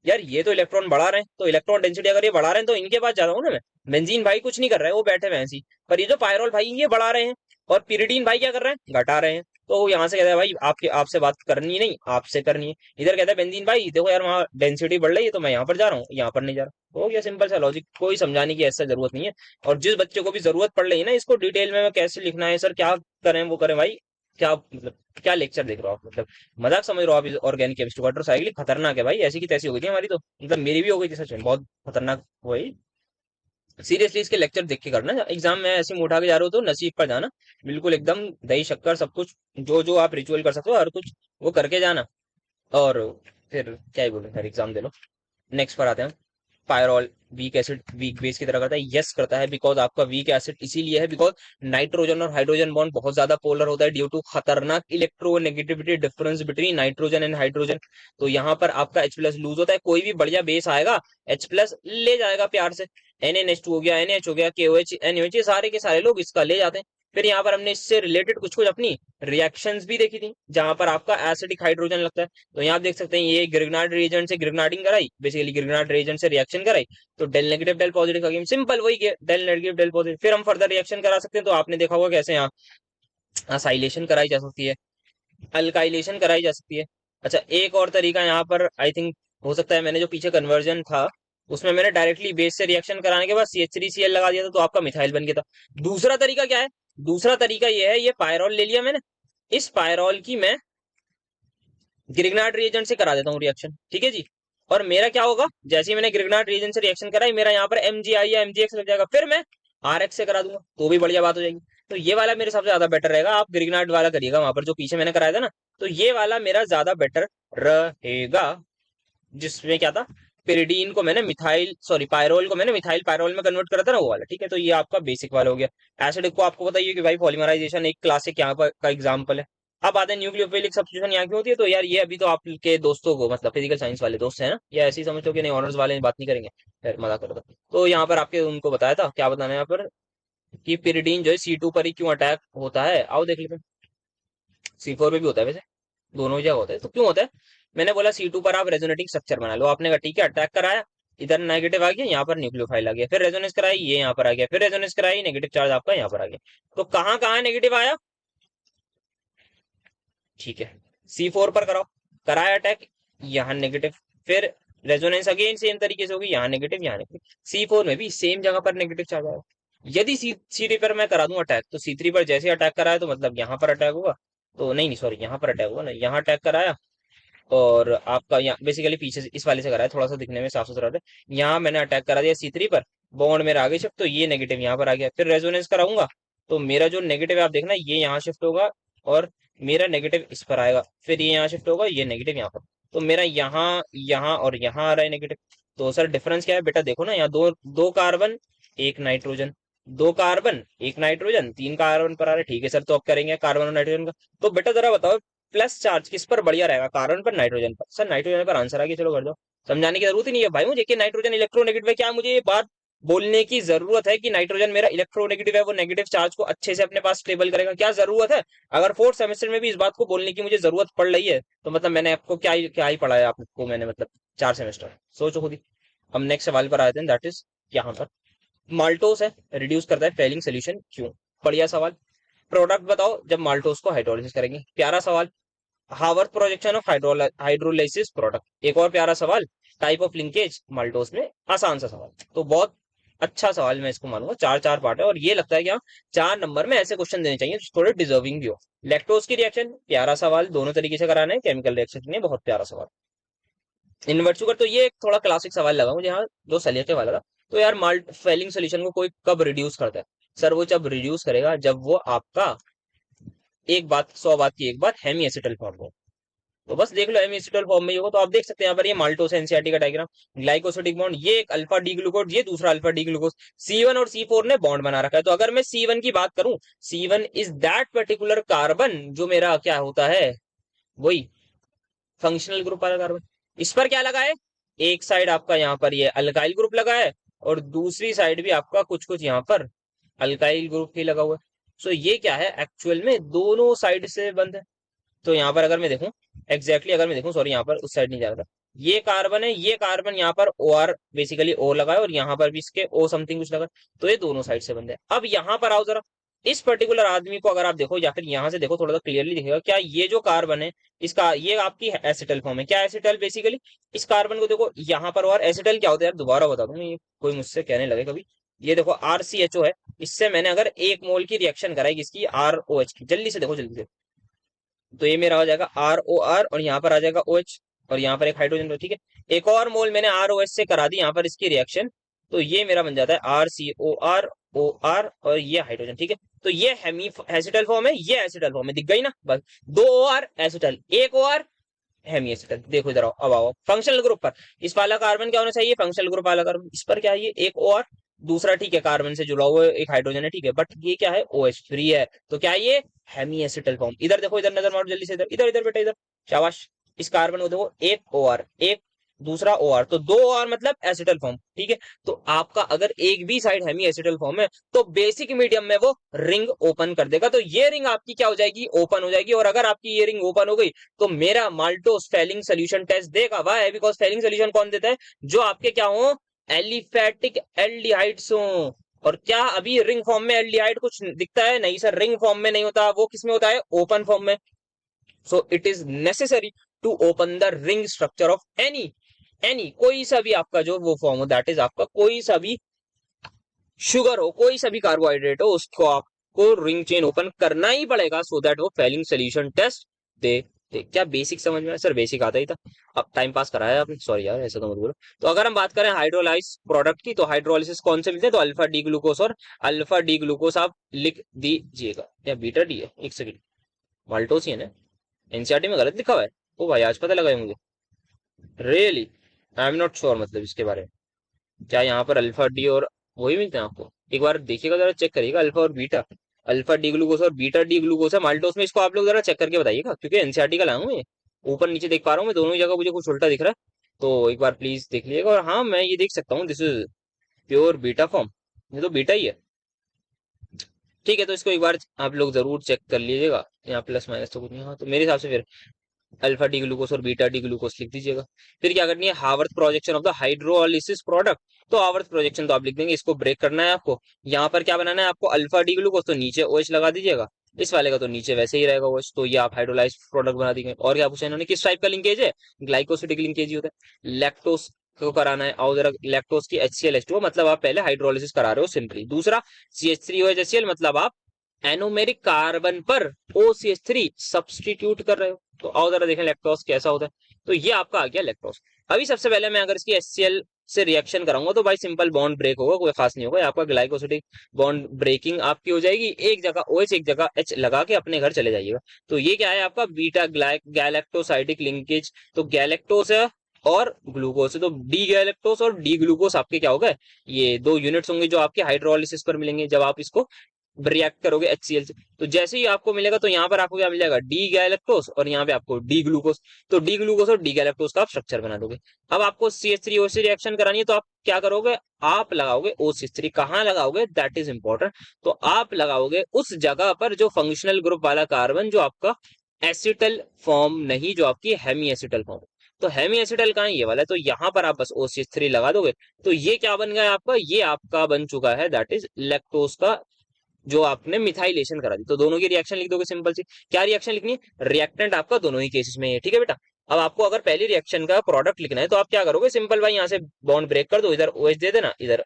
यार ये तो इलेक्ट्रॉन बढ़ा रहे हैं, तो इलेक्ट्रॉन डेंसिटी अगर ये बढ़ा रहे हैं तो इनके पास जा रहा हूँ ना मैं। बेंजीन भाई कुछ नहीं कर रहे हैं, वो बैठे हुए हैं ऐसे ही। पर ये जो पायरोल भाई ये बढ़ा रहे हैं, और पिरिडीन भाई क्या कर रहे हैं, घटा रहे हैं। तो यहाँ से कहता है भाई आपके आपसे बात करनी नहीं, आपसे करनी है। इधर कहता है बेंजीन भाई देखो यार वहाँ डेंसिटी बढ़ रही है, तो मैं यहाँ पर जा रहा हूँ, यहाँ पर नहीं जा रहा। हो गया सिंपल सा लॉजिक, कोई समझाने की ऐसा जरूरत नहीं है। और जिस बच्चे को भी जरूरत पड़ रही है ना इसको डिटेल में कैसे लिखना है सर, क्या करें वो करें भाई, क्या मतलब क्या लेक्चर देख रहे हो आप, मतलब मजाक समझ रहे हो आप ऑर्गेनिक केमिस्ट्री, वाटर साइकिल खतरनाक है भाई, ऐसी की तैसी हो गई थी हमारी तो, मतलब मेरी भी हो गई थी सच में, बहुत खतरनाक वही। सीरियसली इसके लेक्चर देख के करना, एग्जाम में ऐसे मुंह उठा के जा रहे हो तो नसीब पर जाना, बिल्कुल एकदम दही शक्कर सब कुछ, जो जो आप रिचुअल कर सकते हो हर कुछ वो करके जाना। और फिर क्या ही बोलूं, फिर एग्जाम दे लो। नेक्स्ट पर आते हैं। Pyrrole weak acid weak base की तरह करता है, यस करता है, बिकॉज आपका वीक एसिड इसीलिए है बिकॉज नाइट्रोजन और हाइड्रोजन बॉन्ड बहुत ज्यादा पोलर होता है ड्यू टू खतरनाक electronegativity difference between nitrogen and hydrogen. तो यहाँ पर आपका H प्लस लूज होता है, कोई भी बढ़िया बेस आएगा H प्लस ले जाएगा प्यार से। NaNH2 हो गया, NaH हो गया, KOH NaOH, ये सारे के सारे लोग इसका ले जाते हैं। फिर यहाँ पर हमने इससे रिलेटेड कुछ कुछ अपनी रिएक्शंस भी देखी थी, जहां पर आपका एसिडिक हाइड्रोजन लगता है। तो यहाँ आप देख सकते हैं ये ग्रिग्नार्ड रिएजेंट से ग्रिग्नार्डिंग कराई, बेसिकली ग्रिग्नार्ड रिएजेंट से रिएक्शन कराई, तो डेल नेगेटिव डेल पॉजिटिव का गेम सिंपल वही है, डेल नेगेटिव डेल पॉजिटिव। फिर हम फर्दर रिएक्शन करा सकते हैं, तो आपने देखा होगा कैसे यहाँ असाइलेशन कराई जा सकती है, अल्काइलेशन कराई जा सकती है। अच्छा एक और तरीका यहाँ पर आई थिंक हो सकता है, मैंने जो पीछे कन्वर्जन था उसमें मैंने डायरेक्टली बेस से रिएक्शन कराने के बाद CH3Cl लगा दिया था, तो आपका मिथाइल बन गया था। दूसरा तरीका क्या है, दूसरा तरीका ये है, ये पायरॉल ले लिया मैंने, इस पायरॉल की मैं ग्रिग्नार्ड रिएजेंट से करा देता हूँ रिएक्शन, ठीक है जी। और मेरा क्या होगा, जैसे ही मैंने ग्रिग्नार्ड रिएजेंट से रिएक्शन कराई, मेरा यहाँ पर MgI या MgX लग जाएगा, फिर मैं RX से करा दूंगा, तो भी बढ़िया बात हो जाएगी। तो ये वाला मेरे सबसे ज्यादा बेटर रहेगा, आप ग्रिग्नार्ड वाला करिएगा वहां पर जो पीछे मैंने कराया था ना, तो ये वाला मेरा ज्यादा बेटर रहेगा। जिसमें क्या था, पिरिडीन को मैंने मिथाइल सॉरी पायरोल को मैंने मिथाइल पायरोल में कन्वर्ट करा था ना, वो वाला, ठीक है। तो ये आपका बेसिक वाला हो गया। एसिड को आपको बताइए कि भाई पॉलीमराइजेशन एक क्लासिक यहाँ पर का एग्जाम्पल है। अब आते हैं न्यूक्लियोफिलिक सब्स्टिट्यूशन यहाँ की होती है, तो यार ये अभी तो आपके दोस्तों को मतलब फिजिकल साइंस वाले दोस्त हैं ना, या ऐसे ही समझो कि नहीं ऑनर्स वाले बात नहीं करेंगे, फिर मजाक कर दो। तो यहाँ पर आपके उनको बताया था, क्या बताना है यहाँ पर, कि पिरिडीन जो है C2 पर ही क्यों अटैक होता है, आओ देख लेते हैं। C4 पे भी होता है वैसे, दोनों ही जगह होता है, तो क्यों होता है। मैंने बोला C2 पर आप रेजोनेटिंग स्ट्रक्चर बना लो, आपने कहा ठीक है, अटैक कराया, इधर नेगेटिव आ गया, यहाँ पर न्यूक्लियोफाइल आ गया, फिर रेजोनेंस कराई, ये यहाँ पर आ गया, फिर रेजोनेंस कराई, नेगेटिव चार्ज आपका यहाँ पर आ गया। तो कहाँ कहाँ नेगेटिव आया, ठीक है, C4 पर कराओ, कराया अटैक, यहाँ नेगेटिव, फिर रेजोनेंस अगेन सेम तरीके से होगी, यहाँ नेगेटिव यहाँ नेगेटिव, C4 में भी सेम जगह पर नेगेटिव चार्ज आएगा। यदि C3 पर मैं करा दूं अटैक, तो C3 पर जैसे अटैक कराया तो मतलब यहाँ पर अटैक होगा, तो नहीं नहीं सॉरी यहाँ पर अटैक होगा ना, यहाँ अटैक कराया, और आपका यहाँ बेसिकली पीछे से इस वाले से कराया, थोड़ा सा दिखने में साफ सुथरा था। यहाँ मैंने अटैक करा दिया C3 पर, बॉन्ड मेरा आगे शिफ्ट, तो ये नेगेटिव यहाँ पर आ गया, फिर रेजोनेंस कराऊंगा, तो मेरा जो नेगेटिव है आप देखना ये यहाँ शिफ्ट होगा, और मेरा नेगेटिव इस पर आएगा, फिर ये यहाँ शिफ्ट होगा, ये नेगेटिव यहाँ पर, तो मेरा यहाँ यहाँ और यहाँ आ रहा है नेगेटिव। तो सर डिफरेंस क्या है बेटा, देखो ना, यहाँ दो दो कार्बन एक नाइट्रोजन, दो कार्बन एक नाइट्रोजन, तीन कार्बन पर आ रहे, ठीक है सर, तो अब करेंगे कार्बन और नाइट्रोजन का। तो बेटा जरा बताओ, प्लस चार्ज किस पर बढ़िया रहेगा, कार्बन पर, नाइट्रोजन पर। सर नाइट्रोजन पर आंसर आ गया, चलो कर दो। समझाने की जरूरत ही नहीं है भाई मुझे कि नाइट्रोजन इलेक्ट्रोनेगेटिव है। क्या मुझे ये बात बोलने की जरूरत है कि नाइट्रोजन मेरा इलेक्ट्रोनेगेटिव है, वो नेगेटिव चार्ज को अच्छे से अपने पास स्टेबल करेगा? क्या जरूरत है? अगर फोर्थ सेमेस्टर में भी इस बात को बोलने की मुझे जरूरत पड़ रही है तो मतलब मैंने आपको क्या ही पढ़ाया आपको मैंने, मतलब 4 सेमेस्टर। सोचो खुद ही। हम नेक्स्ट सवाल पर आते हैं, दैट इज यहाँ पर माल्टोस है, रिड्यूस करता है फेलिंग सोल्यूशन, क्यों? बढ़िया सवाल। प्रोडक्ट बताओ जब माल्टोस को हाइड्रोलिसिस करेंगे, प्यारा सवाल। Haworth projection of hydrolysis product, एक और प्यारा सवाल। टाइप ऑफ लिंकेज माल्टोस में, आसान सा सवाल। तो बहुत अच्छा सवाल, मैं इसको मानूंगा। चार चार पार्ट है और ये लगता है कि हाँ 4 नंबर में ऐसे क्वेश्चन देने चाहिए जो थोड़े डिजर्विंग भी हो। लैक्टोज की रिएक्शन, प्यारा सवाल, दोनों तरीके से कराना है, केमिकल रिएक्शन के लिए बहुत प्यारा सवाल। इन्वर्ट शुगर, तो ये एक थोड़ा क्लासिक सवाल लगा मुझे यहाँ, जो सलीके वाला था। तो यार माल्ट फेलिंग सोल्यूशन को कोई कब रिड्यूस करता है? सर वो जब रिड्यूस करेगा जब वो आपका, एक बात 100 बात की एक बात, हेमी एसिटल फॉर्म हो। तो बस देख लो हेमी एसिटल फॉर्म में ही होगा। तो आप देख सकते हैं यहाँ पर ये माल्टोस है, एनसीईआरटी का डायग्राम। ग्लाइकोसिडिक बॉन्ड, ये एक अल्फा डी ग्लूकोज, ये दूसरा अल्फा डी ग्लूकोज। C1 और C4 ने बॉन्ड बना रखा है। तो अगर मैं C1 की बात करूं, C1 is that particular carbon जो मेरा क्या होता है, वही फंक्शनल ग्रुप वाला कार्बन। इस पर क्या लगा है? एक साइड आपका यहाँ पर ये अल्काइल ग्रुप लगा है और दूसरी साइड भी आपका कुछ कुछ यहाँ पर अल्काइल ग्रुप ही लगा हुआ है। सो ये क्या है, एक्चुअल में दोनों साइड से बंद है। तो यहाँ पर अगर मैं देखूं, अगर मैं देखूं, सॉरी यहाँ पर उस साइड नहीं जा रहा था, ये कार्बन है, ये कार्बन यहाँ पर ओ आर बेसिकली ओ लगा है और यहाँ पर भी इसके ओ समथिंग कुछ लगा है। तो ये दोनों साइड से बंद है। अब यहाँ पर आओ जरा, इस पर्टिकुलर आदमी को अगर आप देखो या फिर यहाँ से देखो थोड़ा सा क्लियरली दिखेगा, क्या ये जो कार्बन है इसका, ये आपकी एसिटल फॉर्म है। क्या एसिटल? बेसिकली इस कार्बन को देखो यहाँ पर, और एसिटल क्या होता है यार, दोबारा बता दूं, ये कोई मुझसे कहने लगे कभी। ये देखो RCHO है, इससे मैंने अगर 1 मोल की रिएक्शन कराई किसकी, ROH की, जल्दी से देखो जल्दी से, तो ये मेरा हो जाएगा ROR और यहाँ पर आ जाएगा OH और यहाँ पर एक हाइड्रोजन, ठीक है। एक और मोल मैंने ROH से करा दी यहाँ पर इसकी रिएक्शन, तो ये मेरा बन जाता है RCOR और ये हाइड्रोजन, ठीक है। तो ये हेमी एसिटल फॉर्म है, ये एसिटल फॉर्म है, दिख गई ना? बस 2 OR acetal, 1 OR hemiacetal. देखो इधर आओ, अब आओ फंक्शनल ग्रुप पर। इस वाला कार्बन क्या होना चाहिए? फंक्शनल ग्रुप वाला कार्बन। इस पर क्या है, ये 1 OR, दूसरा ठीक है कार्बन से जुड़ा हुआ एक हाइड्रोजन है, ठीक है, बट ये क्या है, OH फ्री है। तो क्या है ये? Hemiacetal form. इधर देखो, इधर नजर मारो जल्दी से, इधर इधर इधर बेटा इधर, शाबाश। इस कार्बन को देखो, 1 OR, एक दूसरा OR, तो 2 OR मतलब एसिटल फॉर्म, ठीक है। तो आपका अगर एक भी साइड हेमी एसिटल फॉर्म है तो बेसिक मीडियम में वो रिंग ओपन कर देगा। तो ये रिंग आपकी क्या हो जाएगी, ओपन हो जाएगी। और अगर आपकी ये रिंग ओपन हो गई तो मेरा माल्टोस फेलिंग सोल्यूशन टेस्ट देगा। वाई? बिकॉज फेलिंग सोल्यूशन कौन देता है? जो आपके क्या हो, एलिफेटिक एल्डिहाइड्स हो। और क्या अभी रिंग फॉर्म में एल्डिहाइड कुछ दिखता है? नहीं सर, रिंग फॉर्म में नहीं होता, वो किस में होता है, ओपन फॉर्म में। So it is necessary to open the ring structure of any कोई सा भी आपका जो वो फॉर्म हो, दैट इज आपका कोई सा भी शुगर हो, कोई सा भी कार्बोहाइड्रेट हो, उसको आपको रिंग चेन ओपन करना ही पड़ेगा सो दैट वो फेलिंग सोल्यूशन टेस्ट दे। क्या बेसिक समझ में आया? सर बेसिक आता ही था, अब टाइम पास कराया आपने, सॉरी यार ऐसा तो मत बोलो। तो अगर हम बात करें हाइड्रोलाइज प्रोडक्ट की, तो हाइड्रोलिसिस कौन से मिलते हैं? तो अल्फा डी ग्लूकोस और अल्फा डी ग्लूकोस आप लिख दीजिएगा, या बीटा डी है, एक सेकंड, माल्टोस ही है ना, एनसीईआरटी में गलत लिखा हुआ है। ओ भाई आज पता लगा है मुझे, really I am not sure मतलब इसके बारे में। क्या यहाँ पर अल्फा डी और वही मिलते हैं आपको? एक बार देखिएगा जरा, चेक करिएगा, अल्फा और बीटा, अल्फा डी ग्लूकोस और बीटा डी ग्लूकोस है माल्टोस में। इसको आप लोग जरा चेक करके बताइएगा, क्योंकि एनसीईआरटी का लाया हूँ मैं, ऊपर नीचे देख पा रहा हूँ मैं, दोनों ही जगह मुझे कुछ उल्टा दिख रहा है। तो एक बार प्लीज देख लीजिएगा। और हाँ मैं ये देख सकता हूँ, this is pure beta form, ये तो बीटा ही है, ठीक है। तो इसको एक बार आप लोग जरूर चेक कर लीजिएगा, यहाँ प्लस माइनस तो कुछ नहीं। हाँ तो मेरे हिसाब से फिर अल्फा डी ग्लूकोस और बीटा डी ग्लूकोस लिख दीजिएगा। फिर क्या करनी है, Haworth projection of the hydrolysis product. तो हावर्थ प्रोजेक्शन तो आप लिख देंगे, इसको ब्रेक करना है आपको। यहाँ पर क्या बनाना है आपको, अल्फा डी ग्लूकोस, तो नीचे OH लगा दीजिएगा। इस वाले का तो नीचे वैसे ही रहेगा OH, तो ये आप हाइड्रोलाइज प्रोडक्ट बना देंगे। और क्या पूछा इन्होंने, किस टाइप का लिंकेज है? ग्लाइकोसिडिक लिंकेज ही होता है। लैक्टोस को कराना है, और जरा लैक्टोस की HClH2, मतलब आप पहले हाइड्रोलिसिस करा रहे हो सिंपली। दूसरा CH3OH मतलब आप एनोमेरिक कार्बन पर OCH3 सब्सटीट्यूट कर रहे हो। तो आओ जरा देखें लैक्टोस कैसा होता है। तो ये आपका आ गया लैक्टोस। अभी सबसे पहले मैं अगर इसकी HCl से रिएक्शन कराऊंगा तो भाई सिंपल बॉन्ड ब्रेक होगा, कोई खास नहीं होगा। आपका ग्लाइकोसिडिक बॉन्ड ब्रेकिंग आपकी हो जाएगी, एक जगह OH एक जगह H लगा के अपने घर चले जाइएगा। तो ये क्या है आपका, बीटा गैलेक्टोसाइडिक लिंकेज। तो गैलेक्टोस है और ग्लूकोस है, तो डी गैलेक्टोस और डी ग्लूकोस आपके क्या हो गए, ये 2 यूनिट्स होंगे जो आपके हाइड्रोलिसिस पर मिलेंगे जब आप इसको रिएक्ट करोगे HCl से, तो जैसे ही आपको मिलेगा तो यहाँ पर आपको क्या मिल जाएगा, डी गैलेक्टोस, और यहाँ पे आपको डी ग्लूकोस। तो डी ग्लूकोस और डी गैलेक्टोस का आप स्ट्रक्चर बना दोगे। अब आपको CH3O से रिएक्शन करानी है, तो आप क्या करोगे, आप लगाओगे OCH3। कहाँ लगाओगे, दैट इज इंपॉर्टेंट। तो आप लगाओगे उस जगह पर जो फंक्शनल ग्रुप वाला कार्बन जो आपका एसिटल फॉर्म नहीं, जो आपकी हेमी एसिटल फॉर्म। तो हेमी एसिटल कहाँ है, ये वाला है। तो यहाँ पर आप बस OCH3 लगा दोगे, तो ये क्या बन गया आपका, ये आपका बन चुका है दैट इज लैक्टोज का, जो आपने मिथाइलेशन करा दी। तो दोनों की रिएक्शन लिख दोगे सिंपल सी। क्या रिएक्शन लिखनी है, रिएक्टेंट आपका दोनों ही केसेस में है, ठीक है बेटा। अब आपको अगर पहली रिएक्शन का प्रोडक्ट लिखना है तो आप क्या करोगे, सिंपल भाई यहाँ से बॉन्ड ब्रेक कर दो, इधर OH दे देना, इधर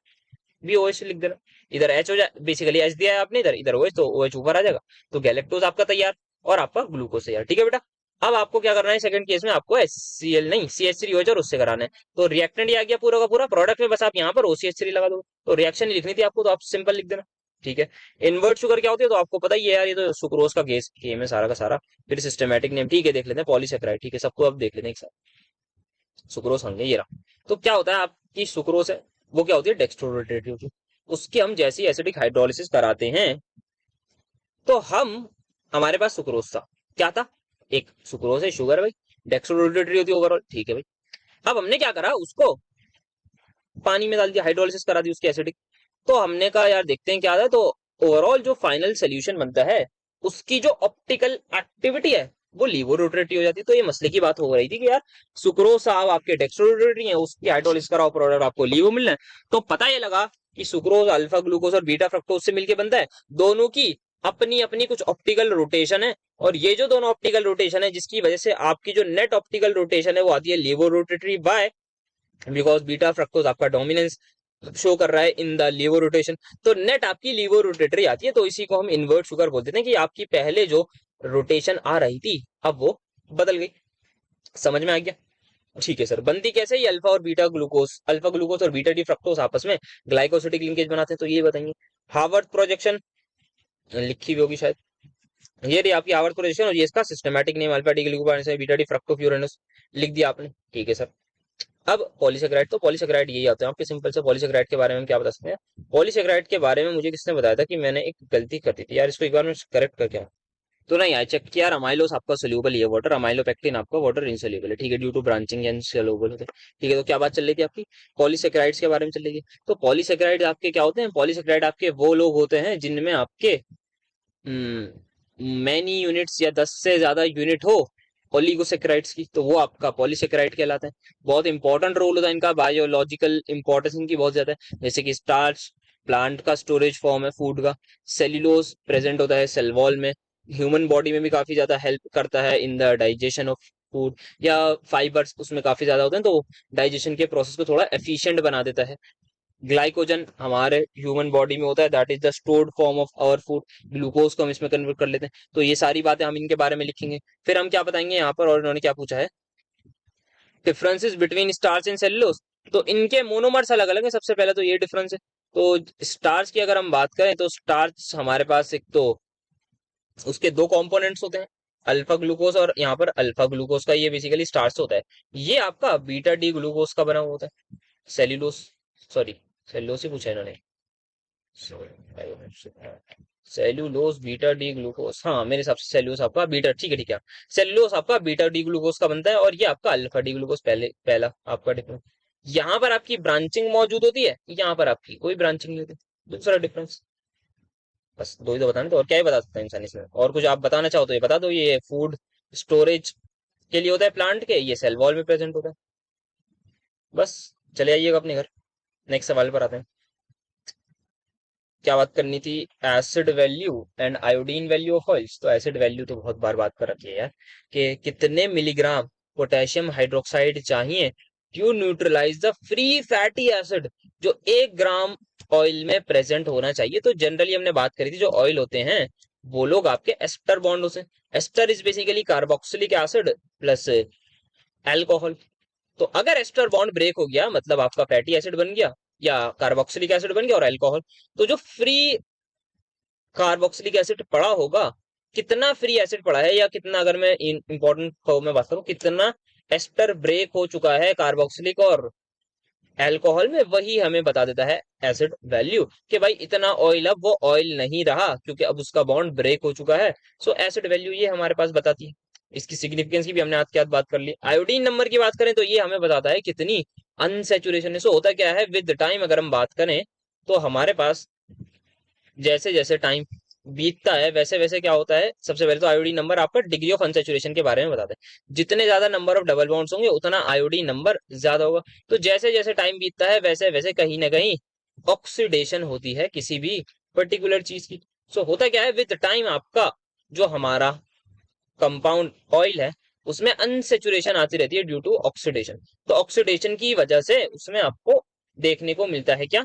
भी OH लिख देना, इधर H हो जाए, बेसिकली H दिया है आपने, इधर इधर OH, तो OH ऊपर आ जाएगा। तो गैलेक्टोज आपका तैयार और आपका ग्लूकोज तैयार, ठीक है बेटा। अब आपको क्या करना है, सेकंड केस में आपको HCl नहीं CH3OH और उससे कराना है। तो रिएक्टेंट ये आ गया पूरा का पूरा, प्रोडक्ट में बस आप यहाँ पर OCH3 लगा दो। तो रिएक्शन लिखनी थी आपको, तो आप सिंपल लिख देना, ठीक है। इन्वर्ट शुगर क्या होती है, तो आपको पता ही है यार, ये तो सुक्रोज का गेस गेम है सारा का सारा। फिर सिस्टमेटिक नेम, ठीक है, देख लेते हैं, पॉलीसेकेराइड, ठीक है, सबको अब देख लेते हैं एक साथ। सुक्रोज समझे, ये रहा। तो क्या होता है आपकी सुक्रोज है, वो क्या होती है, डेक्स्ट्रोरोटेटिव। उसकी हम जैसी एसिडिक हाइड्रोलिसिस कराते हैं, तो हम हमारे पास सुक्रोज था, क्या था, एक सुक्रोज है, शुगर है भाई, डेक्स्ट्रोरोटेटरी होती है ओवरऑल, ठीक है भाई। अब हमने क्या करा, उसको पानी में डाल दिया, हाइड्रोलिसिस करा दी उसकी एसिडिक। तो हमने कहा यार देखते हैं क्या आता है। तो ओवरऑल जो फाइनल सोल्यूशन बनता है, उसकी जो ऑप्टिकल एक्टिविटी है वो लीवोरोटेटरी हो जाती है। तो ये मसले की बात हो रही थी कि यार सुक्रोज साहब आपके डेक्स्ट्रोरोटेटरी है, उसकी हाइड्रोलिसिस कराओ, प्रोडक्ट आपको लीवो मिलना है। तो पता ये लगा कि सुक्रोज अल्फा ग्लूकोज और बीटा फ्रक्टोज से मिलकर बनता है, दोनों की अपनी अपनी कुछ ऑप्टिकल रोटेशन है। और ये जो दोनों ऑप्टिकल रोटेशन है, जिसकी वजह से आपकी जो नेट ऑप्टिकल रोटेशन है वो आती है लीवोरोटेटरी बाय, बिकॉज बीटा फ्रक्टोज आपका डोमिनेंस शो कर रहा है इन द लीवो रोटेशन। तो नेट आपकी लीवो रोटेटरी आती है। तो इसी को हम इन्वर्ट शुगर बोलते हैं कि आपकी पहले जो रोटेशन आ रही थी अब वो बदल गई। समझ में आ गया, ठीक है सर। बनती कैसे, ये अल्फा और बीटा ग्लूकोज, अल्फा ग्लूकोज और बीटा डी फ्रक्टोज आपस में ग्लाइकोसिडिक लिंकेज बनाते हैं। तो ये बताइए, हार्वर्ड प्रोजेक्शन लिखी हुई होगी शायद, ये रही आपकी हार्वर्ड प्रोजेक्शन, और ये इसका systematic name alpha D glucose beta D fructofuranose लिख दिया आपने, ठीक है सर। अब पॉलीसेकेराइड, तो पॉलीसेकेराइड यही आते हैं आपके सिंपल से। पॉलीसेकेराइड के बारे में क्या बता सकते हैं, पॉलीसेकेराइड के बारे में मुझे किसने बताया था कि मैंने एक गलती कर दी थी यार, इसको एक बार मैं करेक्ट करके आऊं। तो नहीं, आई चेक किया, अमाइलोस आपका सोल्यूबल है वाटर, अमाइलोपेक्टिन आपका वाटर इनसोल्यूबल है, ठीक है, due to branching and soluble होते हैं, ठीक है। तो क्या बात चल रही थी आपकी, पॉलीसेकेराइड्स के बारे में चल रही थी। तो पॉलीसेकेराइड आपके क्या होते हैं, पॉलीसेकेराइड आपके वो लोग होते हैं जिनमें आपके मैनी यूनिट्स या 10 से ज्यादा यूनिट हो ओलिगोसेकेराइड्स की, तो वो आपका पॉलीसेकेराइड कहलाता है। बहुत इंपॉर्टेंट रोल होता है इनका, बायोलॉजिकल इंपॉर्टेंस इनकी बहुत ज्यादा है। जैसे कि स्टार्च प्लांट का स्टोरेज फॉर्म है फूड का, सेल्यूलोज प्रेजेंट होता है सेल वॉल में, ह्यूमन बॉडी में भी काफी ज्यादा हेल्प करता है in the digestion of food, या फाइबर्स उसमें काफी ज्यादा होते हैं तो डाइजेशन के प्रोसेस को थोड़ा एफिशिएंट बना देता है। ग्लाइकोजन हमारे ह्यूमन बॉडी में होता है, that is the stored form of our food, glucose को हम इसमें कन्वर्ट कर लेते हैं। तो ये सारी बातें हम इनके बारे में लिखेंगे। फिर हम क्या बताएंगे यहाँ पर, और इन्होंने क्या पूछा है, differences between starch and cellulose. तो इनके मोनोमर्स अलग अलग है, सबसे पहले तो ये डिफरेंस है। तो स्टार्च की अगर हम बात करें तो स्टार्च हमारे पास एक तो उसके दो कंपोनेंट्स होते हैं, अल्फा ग्लूकोज और यहाँ पर अल्फा ग्लूकोज का ये बेसिकली स्टार्च होता है। ये आपका बीटा डी ग्लूकोज का बना हुआ होता है, सेल्यूलोज, सॉरी सेल्यूलोज ही पूछा है इन्होंने, सेल्यूलोज बीटा डी ग्लूकोज, हाँ मेरे हिसाब से सेल्यूलोज आपका बीटा, ठीक है ठीक है, सेल्यूलोज आपका बीटा डी ग्लूकोज का बनता है, और ये आपका अल्फा डी ग्लूकोज पहले पहला आपका डिफरेंस। यहाँ पर आपकी ब्रांचिंग मौजूद होती है, यहाँ पर आपकी कोई ब्रांचिंग नहीं होती, दूसरा डिफरेंस। बस दो ही तो बताने, तो और क्या ही बता सकते हैं इंसान इसमें, और कुछ आप बताना चाहो तो ये बता दो। ये फूड स्टोरेज के लिए होता है प्लांट के, ये सेल वॉल में प्रेजेंट होता है। बस चले आइएगा अपने घर, नेक्स्ट सवाल पर आते हैं। क्या बात करनी थी, acid value and iodine value of oils. तो एसिड वैल्यू तो बहुत बार बात कर रखी है यार, कि कितने मिलीग्राम पोटेशियम हाइड्रोक्साइड चाहिए to neutralise the free fatty acid जो 1 ग्राम ऑयल में प्रेजेंट होना चाहिए। तो जनरली हमने बात करी थी, जो ऑयल होते हैं वो लोग आपके एस्टर बॉन्ड से, ester is basically carboxylic acid plus alcohol. तो अगर एस्टर बॉन्ड ब्रेक हो गया मतलब आपका फैटी एसिड बन गया, या कार्बोक्सिलिक एसिड बन गया और अल्कोहल, तो जो फ्री कार्बोक्सिलिक एसिड पड़ा होगा, कितना फ्री एसिड पड़ा है, या कितना, अगर मैं इंपॉर्टेंट में बात करूं, कितना एस्टर ब्रेक हो चुका है कार्बोक्सिलिक और अल्कोहल में, वही हमें बता देता है एसिड वैल्यू कि भाई इतना ऑयल, अब वो ऑयल नहीं रहा क्योंकि अब उसका बॉन्ड ब्रेक हो चुका है। सो एसिड वैल्यू ये हमारे पास बताती है। इसकी सिग्निफिकेंस की भी हमने आज की बात कर ली। आयोडीन नंबर की बात करें तो ये हमें बताता है कितनी अनसेचुरेशन है। सो होता क्या है, विद टाइम अगर हम बात करें तो हमारे पास जैसे जैसे टाइम बीतता है वैसे वैसे क्या होता है, सबसे पहले तो आयोडीन नंबर आपका डिग्री ऑफ अनसेचुरेशन के बारे में बताते हैं। जितने ज्यादा नंबर ऑफ डबल बॉन्ड्स होंगे उतना आयोडीन नंबर ज्यादा होगा। तो जैसे जैसे टाइम बीतता है वैसे वैसे कहीं ना कहीं ऑक्सीडेशन होती है किसी भी पर्टिकुलर चीज की। सो होता क्या है, विद टाइम आपका जो हमारा कंपाउंड ऑयल है उसमें अनसेचुरेशन आती रहती है ड्यू टू ऑक्सीडेशन। तो ऑक्सीडेशन की वजह से उसमें आपको देखने को मिलता है क्या,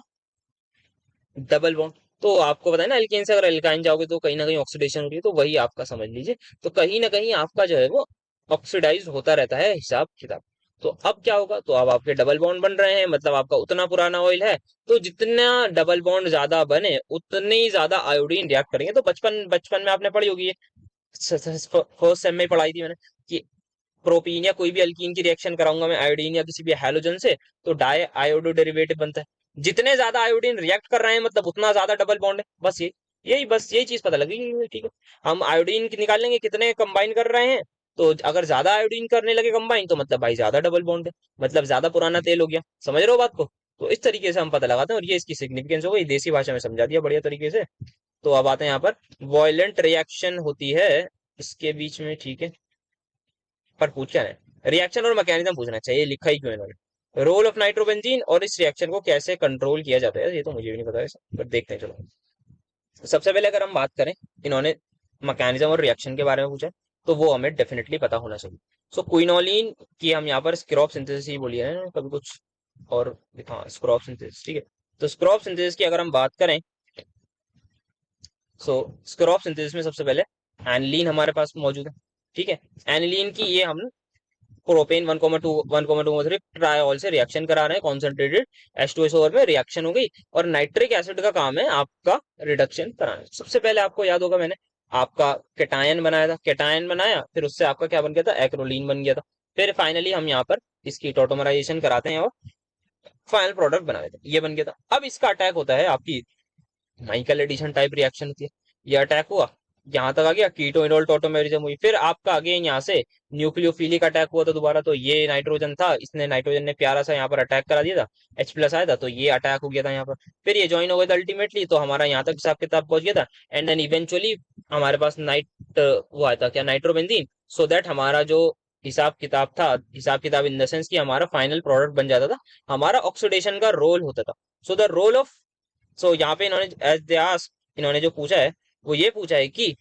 डबल बॉन्ड। तो आपको पता है ना, एल्केन से अगर एल्काइन जाओगे तो कहीं ना कहीं ऑक्सीडेशन होती है, तो वही आपका समझ लीजिए। तो कहीं ना कहीं आपका जो है वो ऑक्सीडाइज होता रहता है हिसाब किताब। तो अब क्या होगा, तो अब आपके डबल बॉन्ड बन रहे हैं, मतलब आपका उतना पुराना ऑयल है। तो जितना डबल बॉन्ड ज्यादा बने उतनी ज्यादा आयोडीन रिएक्ट करेंगे। तो बचपन बचपन में आपने पढ़ी होगी, फर्स्ट सेम में पढ़ाई थी मैंने कि प्रोपीन या कोई भी अल्कीन की रिएक्शन कराऊंगा मैं आयोडीन या किसी भी हैलोजन से, तो डाई आयोडो डेरिवेटिव बनता है। जितने ज्यादा आयोडीन रिएक्ट कर रहे हैं मतलब उतना ज्यादा डबल बॉन्ड है। बस ये यही चीज पता लगी, ठीक है। हम आयोडीन निकाल लेंगे कितने कंबाइन कर रहे हैं, तो अगर ज्यादा आयोडीन करने लगे कंबाइन तो मतलब भाई ज्यादा डबल बॉन्ड है, मतलब ज्यादा पुराना तेल हो गया। समझ रहे हो बात को? तो इस तरीके से हम पता लगाते हैं, और ये इसकी सिग्निफिकेंस हो गई, देसी भाषा में समझा दिया बढ़िया तरीके से। तो अब आते हैं यहाँ पर, वॉयलेंट रिएक्शन होती है इसके बीच में, ठीक है। पर पूछ क्या है, रिएक्शन और मैकेनिज्म पूछना चाहिए, लिखा ही क्यों है इन्होंने। रोल ऑफ नाइट्रोबेंजीन और इस रिएक्शन को कैसे कंट्रोल किया जाता है, ये तो मुझे भी नहीं पता है, पर देखते हैं चलो। सबसे पहले अगर हम बात करें, इन्होंने मैकेनिज्म और रिएक्शन के बारे में पूछा है, तो वो हमें डेफिनेटली पता होना चाहिए। सो क्विनोलिन की हम यहाँ पर स्क्रॉप सिंथेसिस ही बोलिए है कभी कुछ और, हाँ स्क्रॉप सिंथेसिस, ठीक है। तो स्क्रॉप सिंथेसिस की अगर हम बात करें, सो स्क्रॉप सिंथेसिस में सबसे पहले एनिलीन हमारे पास मौजूद है, ठीक है। एनिलीन की ये हम प्रोपेन 1,2 ट्रायोल से रिएक्शन करा रहे हैं, कॉन्सेंट्रेटेड H2SO4 में रिएक्शन हो गई, और नाइट्रिक एसिड का काम है आपका रिडक्शन कराना। सबसे पहले आपको याद होगा मैंने आपका केटायन बनाया था, केटायन बनाया, फिर उससे आपका क्या बन गया था, एक्रोलीन बन गया था। फिर फाइनली हम यहाँ पर इसकी टोटोमराइजेशन कराते हैं और फाइनल प्रोडक्ट बना देते हैं, ये बन गया था। अब इसका अटैक होता है, आपकी माइकल एडिशन टाइप रिएक्शन होती है। ये अटैक हुआ, यहाँ तक आ गया, कीटो इनोल टोटोमेरिज्म हुई, फिर आपका अगेन यहाँ से न्यूक्लियोफिलिक अटैक हुआ था दोबारा। तो ये नाइट्रोजन था, इसने नाइट्रोजन ने प्यारा सा यहाँ पर अटैक करा दिया था, H+ आया था, तो ये अटैक हो गया था यहाँ पर। फिर ये ज्वाइन हो गया था अल्टीमेटली, तो हमारा यहाँ तक हिसाब किताब पहुंच गया था। एंड देन इवेंचुअली हमारे पास वो आया था क्या, नाइट्रोबेंजीन। सो दैट हमारा जो हिसाब किताब था, हिसाब किताब इन द सेंस कि हमारा फाइनल प्रोडक्ट बन जाता था, हमारा ऑक्सीडेशन का रोल होता था। सो द रोल ऑफ, सो यहाँ पे इन्होंने एज दे आस्क, इन्होंने जो पूछा है वो ये पूछा है कि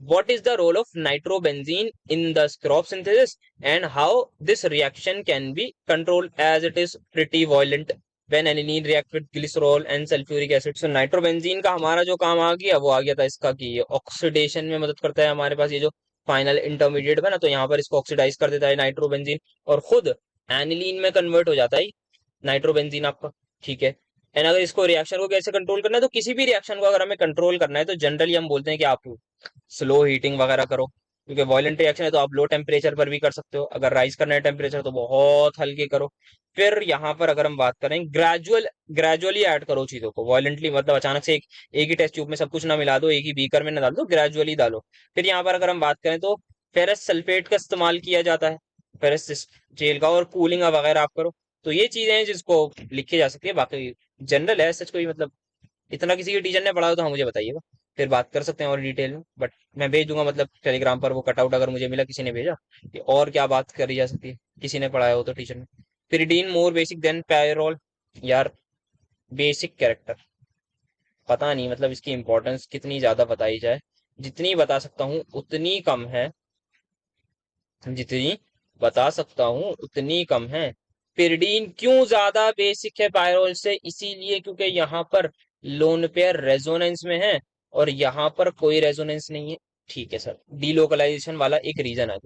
what is the role of nitrobenzene in the crop synthesis and how this reaction can be controlled as it is pretty violent when aniline react with glycerol and sulfuric acid. So nitrobenzene का हमारा जो काम आ गया वो आ गया था इसका कि ये ऑक्सीडेशन में मदद करता है। हमारे पास ये जो फाइनल इंटरमीडिएट बना, तो यहाँ पर इसको ऑक्सीडाइज कर देता है नाइट्रोबेंजीन, और खुद एनिलीन में कन्वर्ट हो जाता है नाइट्रोबेंजीन आपका, ठीक है। एंड अगर इसको रिएक्शन को कैसे कंट्रोल करना है, तो किसी भी रिएक्शन को अगर हमें कंट्रोल करना है तो जनरली हम बोलते हैं कि आप स्लो हीटिंग वगैरह करो, क्योंकि वॉयलेंट रिएक्शन है तो आप लो टेम्परेचर पर भी कर सकते हो। अगर राइज करना है टेम्परेचर तो बहुत हल्के करो। फिर यहाँ पर अगर हम बात करें, ग्रेजुअली ऐड करो चीजों को, वॉयलेंटली मतलब अचानक से एक ही टेस्ट ट्यूब में सब कुछ ना मिला दो, एक ही बीकर में ना डाल दो, ग्रेजुअली डालो। फिर यहाँ पर अगर हम बात करें तो फेरस सल्फेट का इस्तेमाल किया जाता है, फेरस जेल का, और कूलिंग वगैरह आप करो। तो ये चीजें हैं जिसको लिखी जा सकती है। बाकी जनरल है, सच कोई मतलब इतना किसी के टीचर ने पढ़ाया तो हाँ मुझे बताइएगा, फिर बात कर सकते हैं और डिटेल में। बट मैं भेज दूंगा मतलब टेलीग्राम पर वो कटआउट, अगर मुझे मिला किसी ने भेजा कि और क्या बात करी जा सकती है, किसी ने पढ़ाया हो तो टीचर ने। Pyridine more basic than pyrrole, यार बेसिक कैरेक्टर पता नहीं, मतलब इसकी इंपॉर्टेंस कितनी ज्यादा बताई जाए, जितनी बता सकता हूँ उतनी कम है, जितनी बता सकता हूँ उतनी कम है। पिरिडीन क्यों ज्यादा बेसिक है पायरोल से, इसीलिए क्योंकि यहाँ पर लोन पेयर रेजोनेंस में है और यहाँ पर कोई रेजोनेंस नहीं है, ठीक है सर, डीलोकलाइजेशन वाला एक रीजन है।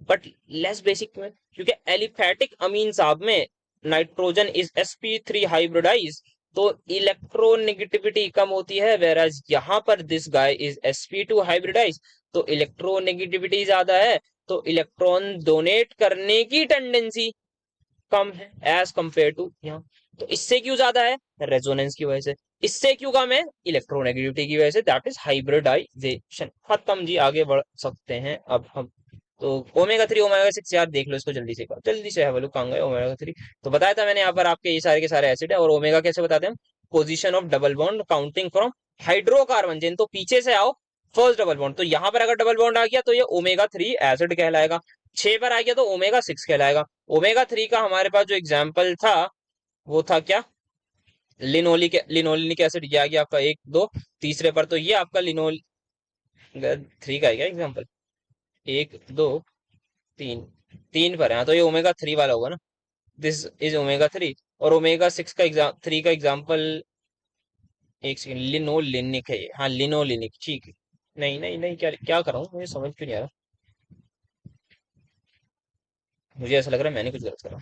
बट लेस बेसिक में, क्योंकि एलिफेटिक अमीन साहब में नाइट्रोजन इज sp3 हाइब्रिडाइज, तो इलेक्ट्रोनेगेटिविटी कम होती है, वेराज यहाँ पर this guy is sp2 hybridise, तो इलेक्ट्रोनेगेटिविटी ज्यादा है, तो इलेक्ट्रॉन डोनेट करने की टेंडेंसी कम है एज कंपेयर टू यहाँ। तो इससे क्यों ज्यादा है? रेजोनेंस की वजह से। इससे क्यों कम है? इलेक्ट्रोनेगेटिविटी की वजह से, दैट इज हाइब्रिडाइजेशन। खत्म जी, आगे बढ़ सकते हैं अब हम। तो ओमेगा 3 ओमेगा 6 यार देख लो इसको जल्दी से, एक बार जल्दी से है कहाँ गए ओमेगा 3? तो बताया था मैंने यहाँ पर आपके ये सारे के सारे एसिड है। और ओमेगा कैसे बताते हैं? Position of double bond counting from hydrocarbon chain. तो पीछे से आओ, फर्स्ट डबल बॉन्ड, तो यहाँ पर अगर डबल बॉन्ड आ गया तो ये ओमेगा 3 एसिड कहलाएगा। 6 पर आ गया तो ओमेगा 6 कहलाएगा। ओमेगा 3 का हमारे पास जो एग्जाम्पल था वो था क्या? Linoleic acid. ये आ गया आपका 1 2। तीसरे पर तो ये आपका लिनोल 3 का है क्या एग्जाम्पल? 1 2 3, 3 पर है। हाँ, तो ये ओमेगा 3 वाला होगा ना, दिस इज ओमेगा 3। और ओमेगा 6 का एग्जाम 3 का एग्जाम्पल, एक सेकंड, लिनोलिनिक है ये। हाँ लिनोलिनिक, ठीक है। नहीं नहीं नहीं, क्या क्या कर रहा हूँ, मुझे समझ क्यों नहीं आ रहा। मुझे ऐसा लग रहा है मैंने कुछ गलत करा।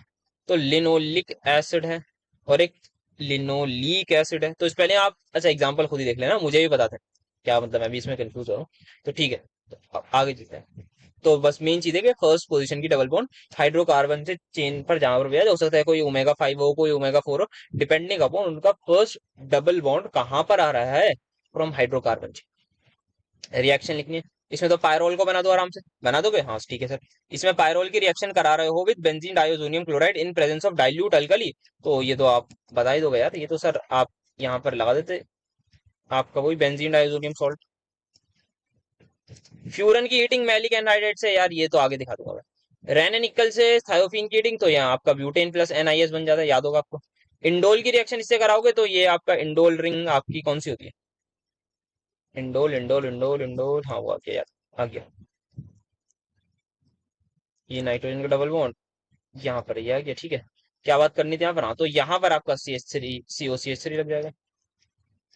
तो लिनोलिक एसिड है और एक लिनोलीक एसिड है। तो इस पहले आप अच्छा एग्जांपल खुद ही देख लेना, मुझे भी बताते हैं क्या मतलब, मैं भी इसमें कंफ्यूज हो रहा हूँ। तो ठीक है, तो आगे चलते हैं। तो बस मेन चीज है कि फर्स्ट पोजीशन की डबल बॉन्ड हाइड्रोकार्बन से चेन पर जहां पर भी है, हो सकता है कोई ओमेगा 5 हो कोई ओमेगा 4 हो, डिपेंडिंग अपॉन उनका फर्स्ट डबल बॉन्ड कहां पर आ रहा है, फ्रॉम हाइड्रोकार्बन। रिएक्शन लिखनी है। इसमें तो पायरोल को बना दो आराम से, बना दोगे? हाँ ठीक है सर। इसमें पायरोल की रिएक्शन करा रहे हो with benzene diazonium chloride in presence of dilute alkali. तो ये तो आप बता ही दोगे यार, ये तो सर आप यहाँ पर लगा देते, आपका वही बेंजीन डाइओसोनियम सॉल्ट। फ्यूरन की हीटिंग मैलिक एनहाइड्राइड से, यार ये तो आगे दिखा दूंगा मैं। रेन निकल से थायोफीन की हीटिंग, तो यहाँ आपका ब्यूटेन प्लस NiS बन जाता है, याद होगा आपको। इंडोल की रिएक्शन इससे कराओगे तो ये आपका इंडोल रिंग आपकी कौन सी होती है? इंडोल इंडोल इंडोल इंडोल, हाँ वो आ गया यार, आ गया। ये नाइट्रोजन का डबल बॉन्ड यहाँ पर ये आ गया, ठीक है। क्या बात करनी थी यहाँ पर? हाँ, तो यहाँ पर आपका CH3 COCH3 लग जाएगा,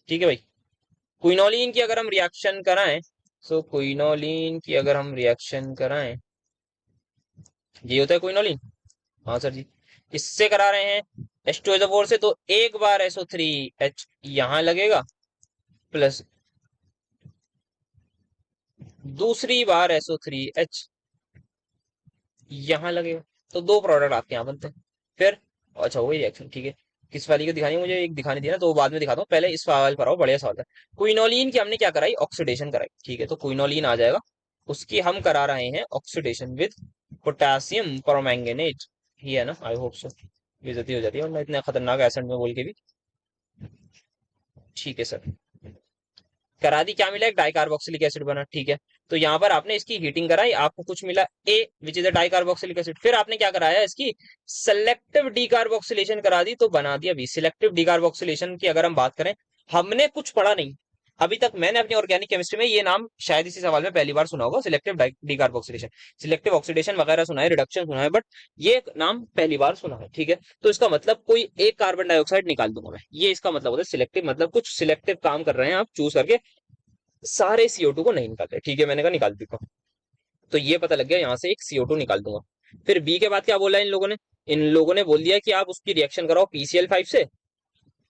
ठीक है भाई। क्विनोलिन की अगर हम रिएक्शन कराएं, सो क्विनोलिन की अगर हम रिएक्शन कराएं, ये होता है क्विनोलिन। हाँ सर जी। इससे करा रहे हैं H2SO4 से, तो एक बार SO3H यहाँ लगेगा, प्लस दूसरी बार SO3H यहाँ लगेगा। तो दो प्रोडक्ट आपके यहाँ बनते हैं। फिर अच्छा वही रिएक्शन, ठीक है। किस वाली को दिखानी है? मुझे एक दिखानी थी ना, तो वो बाद में दिखाता हूँ, पहले इस सवाल पर आओ, बढ़िया सवाल है। क्विनोलिन की हमने क्या कराई? ऑक्सीडेशन कराई, ठीक है। तो क्विनोलिन आ जाएगा, उसकी हम करा रहे हैं ऑक्सीडेशन विद पोटेशियम परमैंगनेट, ही है ना? I hope so. बेइज्जती हो जाती है वरना इतने खतरनाक एसिड में बोल के भी। ठीक है सर, करा दी। क्या मिला? एक डाइकार्बोक्सिलिक एसिड बना, ठीक है। तो यहाँ पर आपने इसकी हीटिंग कराई, आपको कुछ मिला A, which is a dicarboxylic acid. फिर आपने क्या कराया? इसकी सेलेक्टिव डीकार्बोक्सिलेशन करा दी, तो बना दिया भी सिलेक्टिव डीकार्बोक्सिलेशन की। अगर हम बात करें, हमने कुछ पढ़ा नहीं अभी तक, मैंने अपनी ऑर्गेनिक केमिस्ट्री में ये नाम शायद इसी सवाल में पहली बार सुना होगा, सिलेक्टिव डीकार्बोक्सिलेशन। सिलेक्टिव ऑक्सीडेशन वगैरह सुना है, रिडक्शन सुना है, बट ये नाम पहली बार सुना है, ठीक है। तो इसका मतलब कोई एक कार्बन डाइऑक्साइड निकाल दूंगा मैं, ये इसका मतलब होता है सिलेक्टिव। मतलब कुछ सिलेक्टिव काम कर रहे हैं आप चूज करके, सारे CO2 को नहीं निकालते, ठीक है। मैंने कहा निकाल देता हूँ, तो ये पता लग गया, यहाँ से एक CO2 निकाल दूंगा। फिर बी के बाद क्या बोला इन लोगों ने? इन लोगों ने बोल दिया कि आप उसकी रिएक्शन कराओ PCl5 से,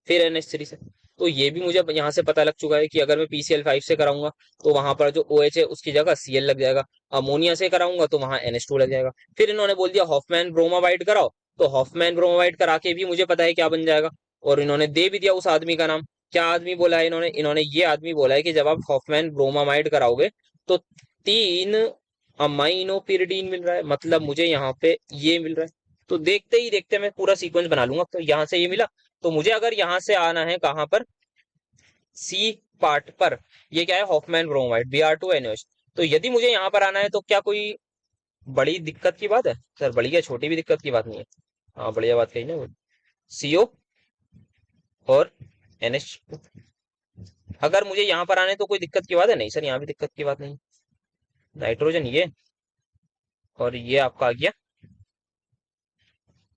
फिर NH3 से। तो ये भी मुझे यहाँ से पता लग चुका है कि अगर मैं PCl5 से कराऊंगा तो वहां पर जो OH है उसकी जगह Cl लग जाएगा। अमोनिया से कराऊंगा तो वहां NH2 लग जाएगा। फिर इन्होंने बोल दिया हॉफमैन ब्रोमाइड कराओ, तो हॉफमैन ब्रोमाइड करा के भी मुझे पता है क्या बन जाएगा। और इन्होंने दे भी दिया उस आदमी का नाम। क्या आदमी बोला है इन्होंने? इन्होंने ये आदमी बोला है कि जब आप हॉफमैन ब्रोमाइड कराओगे तो 3 अमाइनो पिरिडीन मिल रहा है, मतलब मुझे यहाँ पे ये मिल रहा है। तो देखते ही देखते मैं पूरा सीक्वेंस बना लूंगा। तो यहाँ से ये मिला, तो मुझे अगर यहाँ से आना है कहाँ पर? सी पार्ट पर। ये क्या है? Hoffmann bromide Br2NaOH। तो यदि मुझे यहाँ पर आना है तो क्या कोई बड़ी दिक्कत की बात है सर? बड़ी या छोटी भी दिक्कत की बात नहीं है। हाँ बढ़िया बात कही ना वो। CO और NH2। अगर मुझे यहाँ पर आने तो कोई दिक्कत की बात है? नहीं सर, यहाँ भी दिक्कत की बात नहीं। नाइट्रोजन ये, और ये आपका आ गया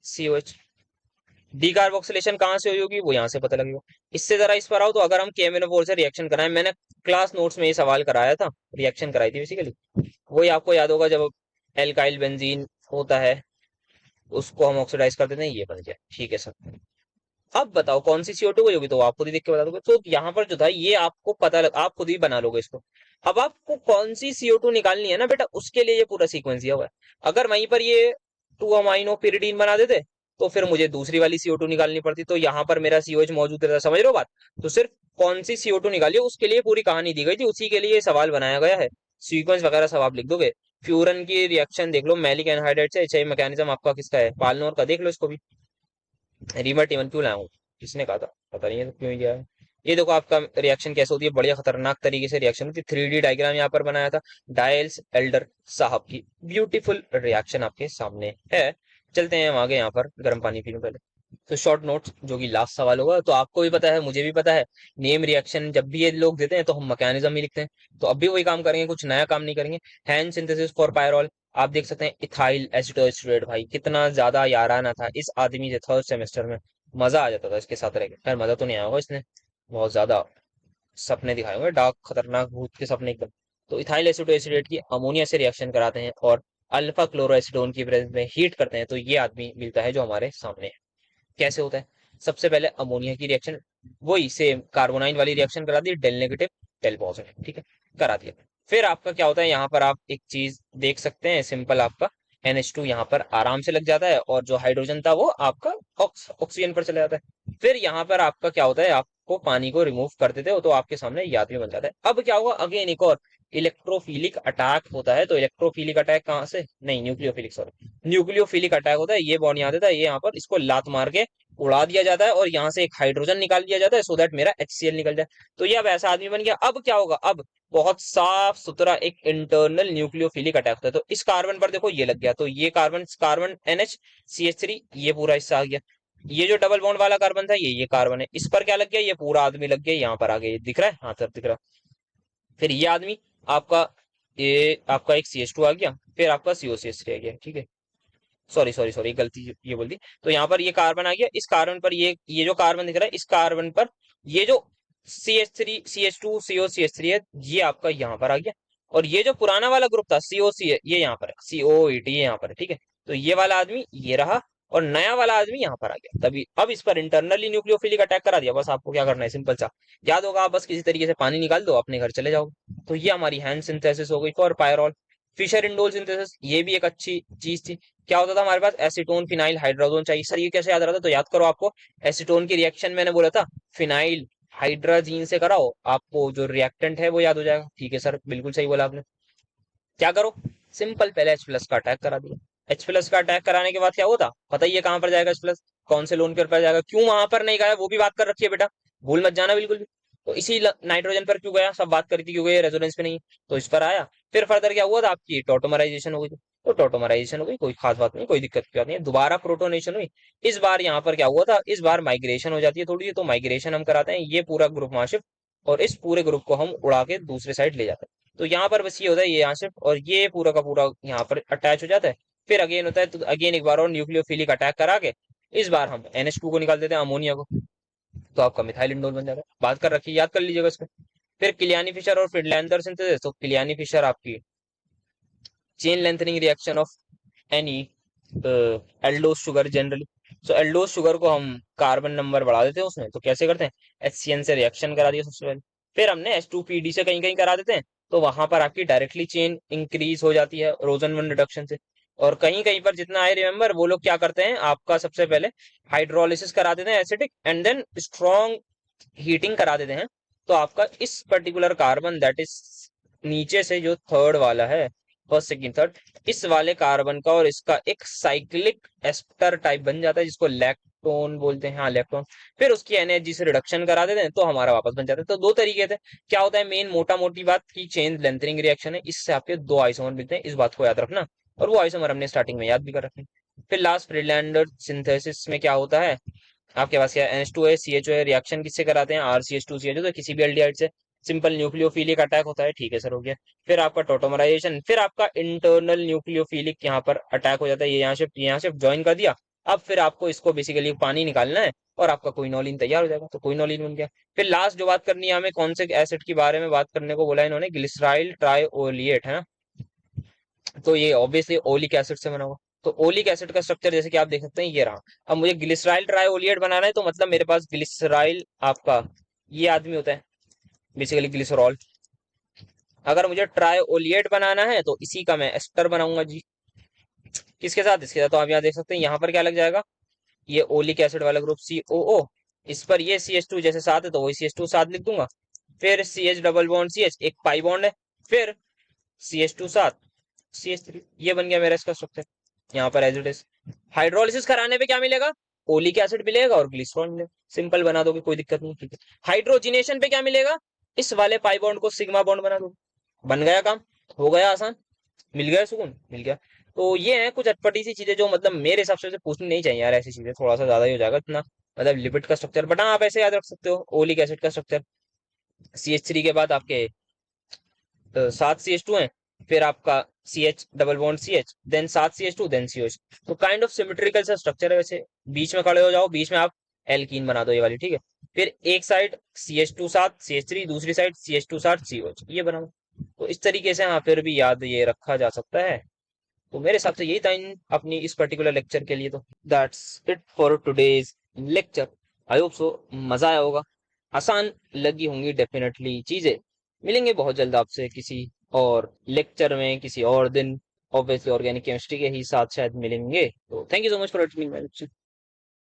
COH। डीकार्बोक्सिलेशन कहाँ से हुई होगी वो यहाँ से पता लगेगा। इससे जरा इस पर आओ, तो अगर हम KMnO4 से रिएक्शन कराएं, मैंने क्लास नोट्स में ये सवाल कराया था, रिएक्शन कराई थी बेसिकली, वही आपको याद होगा। जब एल्काइल बेंजीन होता है उसको हम ऑक्सीडाइज कर देते हैं, ये बन गया, ठीक है सर। अब बताओ कौन सी CO2 हुई होगी, तो आप खुद ही देख के बता दोगे। तो यहाँ पर जो था ये आपको पता आप खुद ही बना लोगे इसको। अब आपको कौन सी CO2 निकालनी है ना बेटा, उसके लिए ये पूरा सीक्वेंस दिया हुआ है। अगर वहीं पर ये 2 अमाइनो पिरिडीन बना देते तो फिर मुझे दूसरी वाली CO2 निकालनी पड़ती, तो यहाँ पर मेरा COH मौजूद रहता। समझ रहे हो बात? तो सिर्फ कौन सी CO2 निकालिए उसके लिए पूरी कहानी दी गई थी, उसी के लिए ये सवाल बनाया गया है। सीक्वेंस वगैरह सब आप लिख दोगे। फ्यूरन की रिएक्शन देख लो, मैलिक एनहाइड्राइड से एचआई मैकेनिज्म आपका किसका है, पालनोर का, देख लो इसको भी। रिमर टेबल क्यों लाया हूँ, किसने कहा था, पता नहीं है तो क्यों गया है। ये देखो आपका रिएक्शन कैसे होती है, बढ़िया खतरनाक तरीके से रिएक्शन होती है। 3D डायग्राम यहाँ पर बनाया था डायल्स एल्डर साहब की, ब्यूटीफुल रिएक्शन आपके सामने है। चलते हैं हम आगे, यहाँ पर गर्म पानी पीने पहले। तो शॉर्ट नोट्स जो कि लास्ट सवाल होगा, तो आपको भी पता है मुझे भी पता है, नेम रिएक्शन जब भी ये लोग देते हैं तो हम मैकेनिज्म ही लिखते हैं। तो अब भी वही काम करेंगे, कुछ नया काम नहीं करेंगे। हैंड सिंथेसिस फॉर पायरॉल, आप देख सकते हैं इथाइल एसिटोएस्टेट, भाई कितना ज्यादा याराना था इस आदमी से थर्ड सेमेस्टर में, मजा आ जाता था इसके साथ रह के। खैर मजा तो नहीं आया होगा, इसने बहुत ज्यादा सपने दिखाए होंगे, डार्क खतरनाक भूत के सपने एकदम। तो इथाइल एसिटोएस्टेट की अमोनिया से रिएक्शन कराते हैं और अल्फा क्लोरोएसिडोन की प्रेजेंस में हीट करते हैं, तो ये आदमी मिलता है जो हमारे सामने है। कैसे होता है, सबसे पहले अमोनिया की रिएक्शन, वही सेम कार्बोनाइन वाली रिएक्शन करा दी, डेल नेगेटिव डेल पॉजिटिव, ठीक है, करा दिया। फिर आपका क्या होता है, यहाँ पर आप एक चीज देख सकते हैं, सिंपल आपका NH2 यहाँ पर आराम से लग जाता है, और जो हाइड्रोजन था वो आपका ऑक्सीजन पर चला जाता है। फिर यहाँ पर आपका क्या होता है, आपको पानी को रिमूव कर देते हो तो आपके सामने याद भी बन जाता है। अब क्या होगा, अगेन एक और इलेक्ट्रोफिलिक अटैक होता है। तो इलेक्ट्रोफिलिक अटैक कहाँ से, नहीं न्यूक्लियोफिलिक, सॉरी, न्यूक्लियोफिलिक अटैक होता है। ये बॉन्ड यहाँ देता है, ये यहाँ पर इसको लात मार के उड़ा दिया जाता है और यहाँ से एक हाइड्रोजन निकाल दिया जाता है, सो दैट मेरा HCl निकल जाए। तो ये अब ऐसा आदमी बन गया। अब क्या होगा, अब बहुत साफ सुथरा एक इंटरनल न्यूक्लियोफिलिक अटैक होता है। तो इस कार्बन पर देखो ये लग गया, तो ये कार्बन कार्बन NH CH3, ये पूरा हिस्सा आ गया। ये जो डबल बॉन्ड वाला कार्बन था, ये कार्बन है, इस पर क्या लग गया, ये पूरा आदमी लग गया, यहाँ पर आ गया, ये दिख रहा है, हाँ सर दिख रहा है। फिर ये आदमी आपका, ये आपका एक CH2 आ गया, फिर आपका COCH3 आ गया, ठीक है। सॉरी सॉरी सॉरी, गलती ये बोल दी। तो यहाँ पर ये कार्बन आ गया, इस कार्बन पर ये जो कार्बन दिख रहा है, इस कार्बन पर ये जो CH3 CH2 COCH3 है, ये आपका यहाँ पर आ गया। और ये जो पुराना वाला ग्रुप था COC है, ये यहाँ पर है, COET ये यहाँ पर है, ठीक है। तो ये वाला आदमी ये रहा, और नया वाला आदमी यहाँ पर आ गया। तभी अब इस पर इंटरनली न्यूक्लियोफिलिक अटैक करा दिया। बस आपको क्या करना है, सिंपल सा याद होगा, आप बस किसी तरीके से पानी निकाल दो, अपने घर चले जाओगे। तो ये हमारी हैंड सिंथेसिस हो गई for pyrrole. Fischer indole synthesis, ये भी एक अच्छी चीज थी। क्या होता था हमारे पास, एसीटोन फिनाइल हाइड्रोजन चाहिए। सर ये कैसे याद रहा था, तो याद करो, आपको एसीटोन की रिएक्शन मैंने बोला था फिनाइल हाइड्राजीन से कराओ, आपको जो रिएक्टेंट है वो याद हो जाएगा। ठीक है सर, बिल्कुल सही बोला आपने। क्या करो, सिंपल पहले H+ का अटैक करा दिया। H+ का अटैक कराने के बाद क्या होता, पता ही है कहां पर जाएगा H+, कौन से लोन पर जाएगा, क्यों वहां पर नहीं गया वो भी बात कर रखी है बेटा, भूल मत जाना बिल्कुल भी। तो इसी नाइट्रोजन पर क्यों गया, सब बात करी थी, क्यों गया, रेजोनेंस पे नहीं, तो इस पर आया। फिर फर्दर क्या हुआ था, आपकी टोटोमराइजेशन हो गई थी। तो टोटोमराइजेशन हो गई, कोई खास बात नहीं, कोई दिक्कत की बात नहीं है। दोबारा प्रोटोनेशन हुई। इस बार यहाँ पर क्या हुआ था, इस बार माइग्रेशन हो जाती है थोड़ी सी, तो माइग्रेशन हम कराते हैं, ये पूरा ग्रुप वहां शिफ्ट, और इस पूरे ग्रुप को हम उड़ा के दूसरे साइड ले जाते हैं। तो यहाँ पर बस ये होता है, ये यहाँ शिफ्ट, और ये पूरा का पूरा यहाँ पर अटैच हो जाता है। फिर अगेन होता है, तो अगेन एक बार और न्यूक्लियोफिलिक अटैक करा के इस बार हम NH2 को निकाल देते हैं, अमोनिया को, तो आपका मिथाइल इंडोल बन जाता है। बात कर रखी, याद कर लीजिएगा इसको। फिर किलियानी फिशर और फिडलैंडर सिंथेसिस, तो किलियानी फिशर आपकी chain lengthening reaction of any aldose sugar generally. So aldose sugar को हम कार्बन नंबर बढ़ा देते हैं उसमें, तो कैसे करते हैं, HCN से रिएक्शन करा दिया सबसे पहले, फिर हमने H2PD से कहीं कहीं करा देते हैं, तो वहां पर आपकी डायरेक्टली चेन इंक्रीज हो जाती है रोजन 1 रिडक्शन से। और कहीं कहीं पर जितना आई रिमेम्बर, वो लोग क्या करते हैं, आपका सबसे पहले हाइड्रोलिसिस करा देते हैं acidic, and then strong heating करा देते हैं। तो आपका इस पर्टिकुलर कार्बन, दैट इज नीचे से जो थर्ड वाला है, फर्स्ट सेकंड थर्ड, इस वाले कार्बन का और इसका एक साइक्लिक एस्टर टाइप बन जाता है, जिसको लैक्टोन बोलते हैं, हाँ लैक्टोन। फिर उसकी एनर्जी से रिडक्शन करा देते हैं, तो हमारा वापस बन जाता है। तो दो तरीके थे। क्या होता है, मेन मोटा मोटी बात की चेन लेंथनिंग रिएक्शन है, इससे आपके दो आइसोमर मिलते हैं, इस बात को याद रखना। और वो आइसोमर हमने स्टार्टिंग में याद भी कर रखे। फिर लास्ट फ्रीलैंडर सिंथेसिस में क्या होता है, आपके पास क्या NH2 है, CHO है, रिएक्शन किससे कराते हैं, RCH2CHO, तो किसी भी एल्डिहाइड से। सिंपल न्यूक्लियोफिलिक अटैक होता है, ठीक है सर, हो गया। फिर आपका टोटोमराइजेशन, फिर आपका इंटरनल न्यूक्लियोफिलिक यहाँ पर अटैक हो जाता है, ये यहाँ से ज्वाइन कर दिया। अब फिर आपको इसको बेसिकली पानी निकालना है, और आपका क्विनोलिन तैयार हो जाएगा, तो क्विनोलिन बन गया। फिर लास्ट जो बात करनी है हमें, कौन से एसिड के बारे में बात करने को बोला इन्होंने, ग्लिसराइल ट्राइओलिएट, है ना। तो ये ऑब्वियसली ओलिक एसिड से बना हुआ। तो ओलिक एसिड का स्ट्रक्चर जैसे कि आप देख सकते हैं, ये रहा। अब मुझे ग्लिसराइल ट्राइओलिएट बनाना है, तो मतलब मेरे पास ग्लिसराइल आपका ये आदमी होता है, बेसिकली ग्लिसरॉल। अगर मुझे ट्राइओलिएट बनाना है, तो इसी का मैं एस्टर बनाऊंगा जी। किसके साथ, इसके साथ। तो आप यहाँ देख सकते हैं, यहाँ पर क्या लग जाएगा, ये ओलिक एसिड वाला ग्रुप COO, इस पर ये CH2 जैसे साथ है तो वही CH2 साथ लिख दूंगा, फिर CH डबल बॉन्ड CH, एक पाई बॉन्ड है, फिर CH2 साथ CH3, ये बन गया मेरा इसका स्ट्रक्चर यहाँ पर एज इट इज। हाइड्रोलिसिस कराने पे क्या मिलेगा, ओलिक एसिड मिलेगा और ग्लिसरॉल मिलेगा, सिंपल बना दोगे कोई दिक्कत नहीं, ठीक है। हाइड्रोजिनेशन पे क्या मिलेगा, इस वाले पाई बॉन्ड को सिग्मा बॉन्ड बना दो, बन गया काम, हो गया आसान, मिल गया सुकून, मिल गया। तो ये है कुछ अटपटी सी चीजें जो मतलब मेरे हिसाब से पूछनी नहीं चाहिए यार, ऐसी चीजें थोड़ा सा ज्यादा ही हो जाएगा इतना, मतलब लिपिड का स्ट्रक्चर, बट हाँ आप ऐसे याद रख सकते हो, ओलिक एसिड का स्ट्रक्चर, CH3 के बाद आपके 7 CH2 है, फिर आपका CH double bond CH, then 7 CH2, then COH। तो काइंड ऑफ सिमेट्रिकल सा स्ट्रक्चर है वैसे, बीच में खड़े हो जाओ, बीच में आप एल्कीन बना दो ये वाली, ठीक है। फिर एक साइड CH2 7 CH3, दूसरी साइड CH2 7 COH, ये बना दो। तो इस तरीके से हाँ फिर भी याद ये रखा जा सकता है। तो मेरे हिसाब से यही था इन अपनी इस पर्टिकुलर लेक्चर के लिए। तो that's it for today's lecture. I hope so मजा आया होगा, आसान लगी होंगी डेफिनेटली चीजें। मिलेंगे बहुत जल्द आपसे किसी और लेक्चर में, किसी और दिन, ऑब्वियसली ऑर्गेनिक केमिस्ट्री के ही साथ शायद मिलेंगे। तो thank you so much for attending my lecture.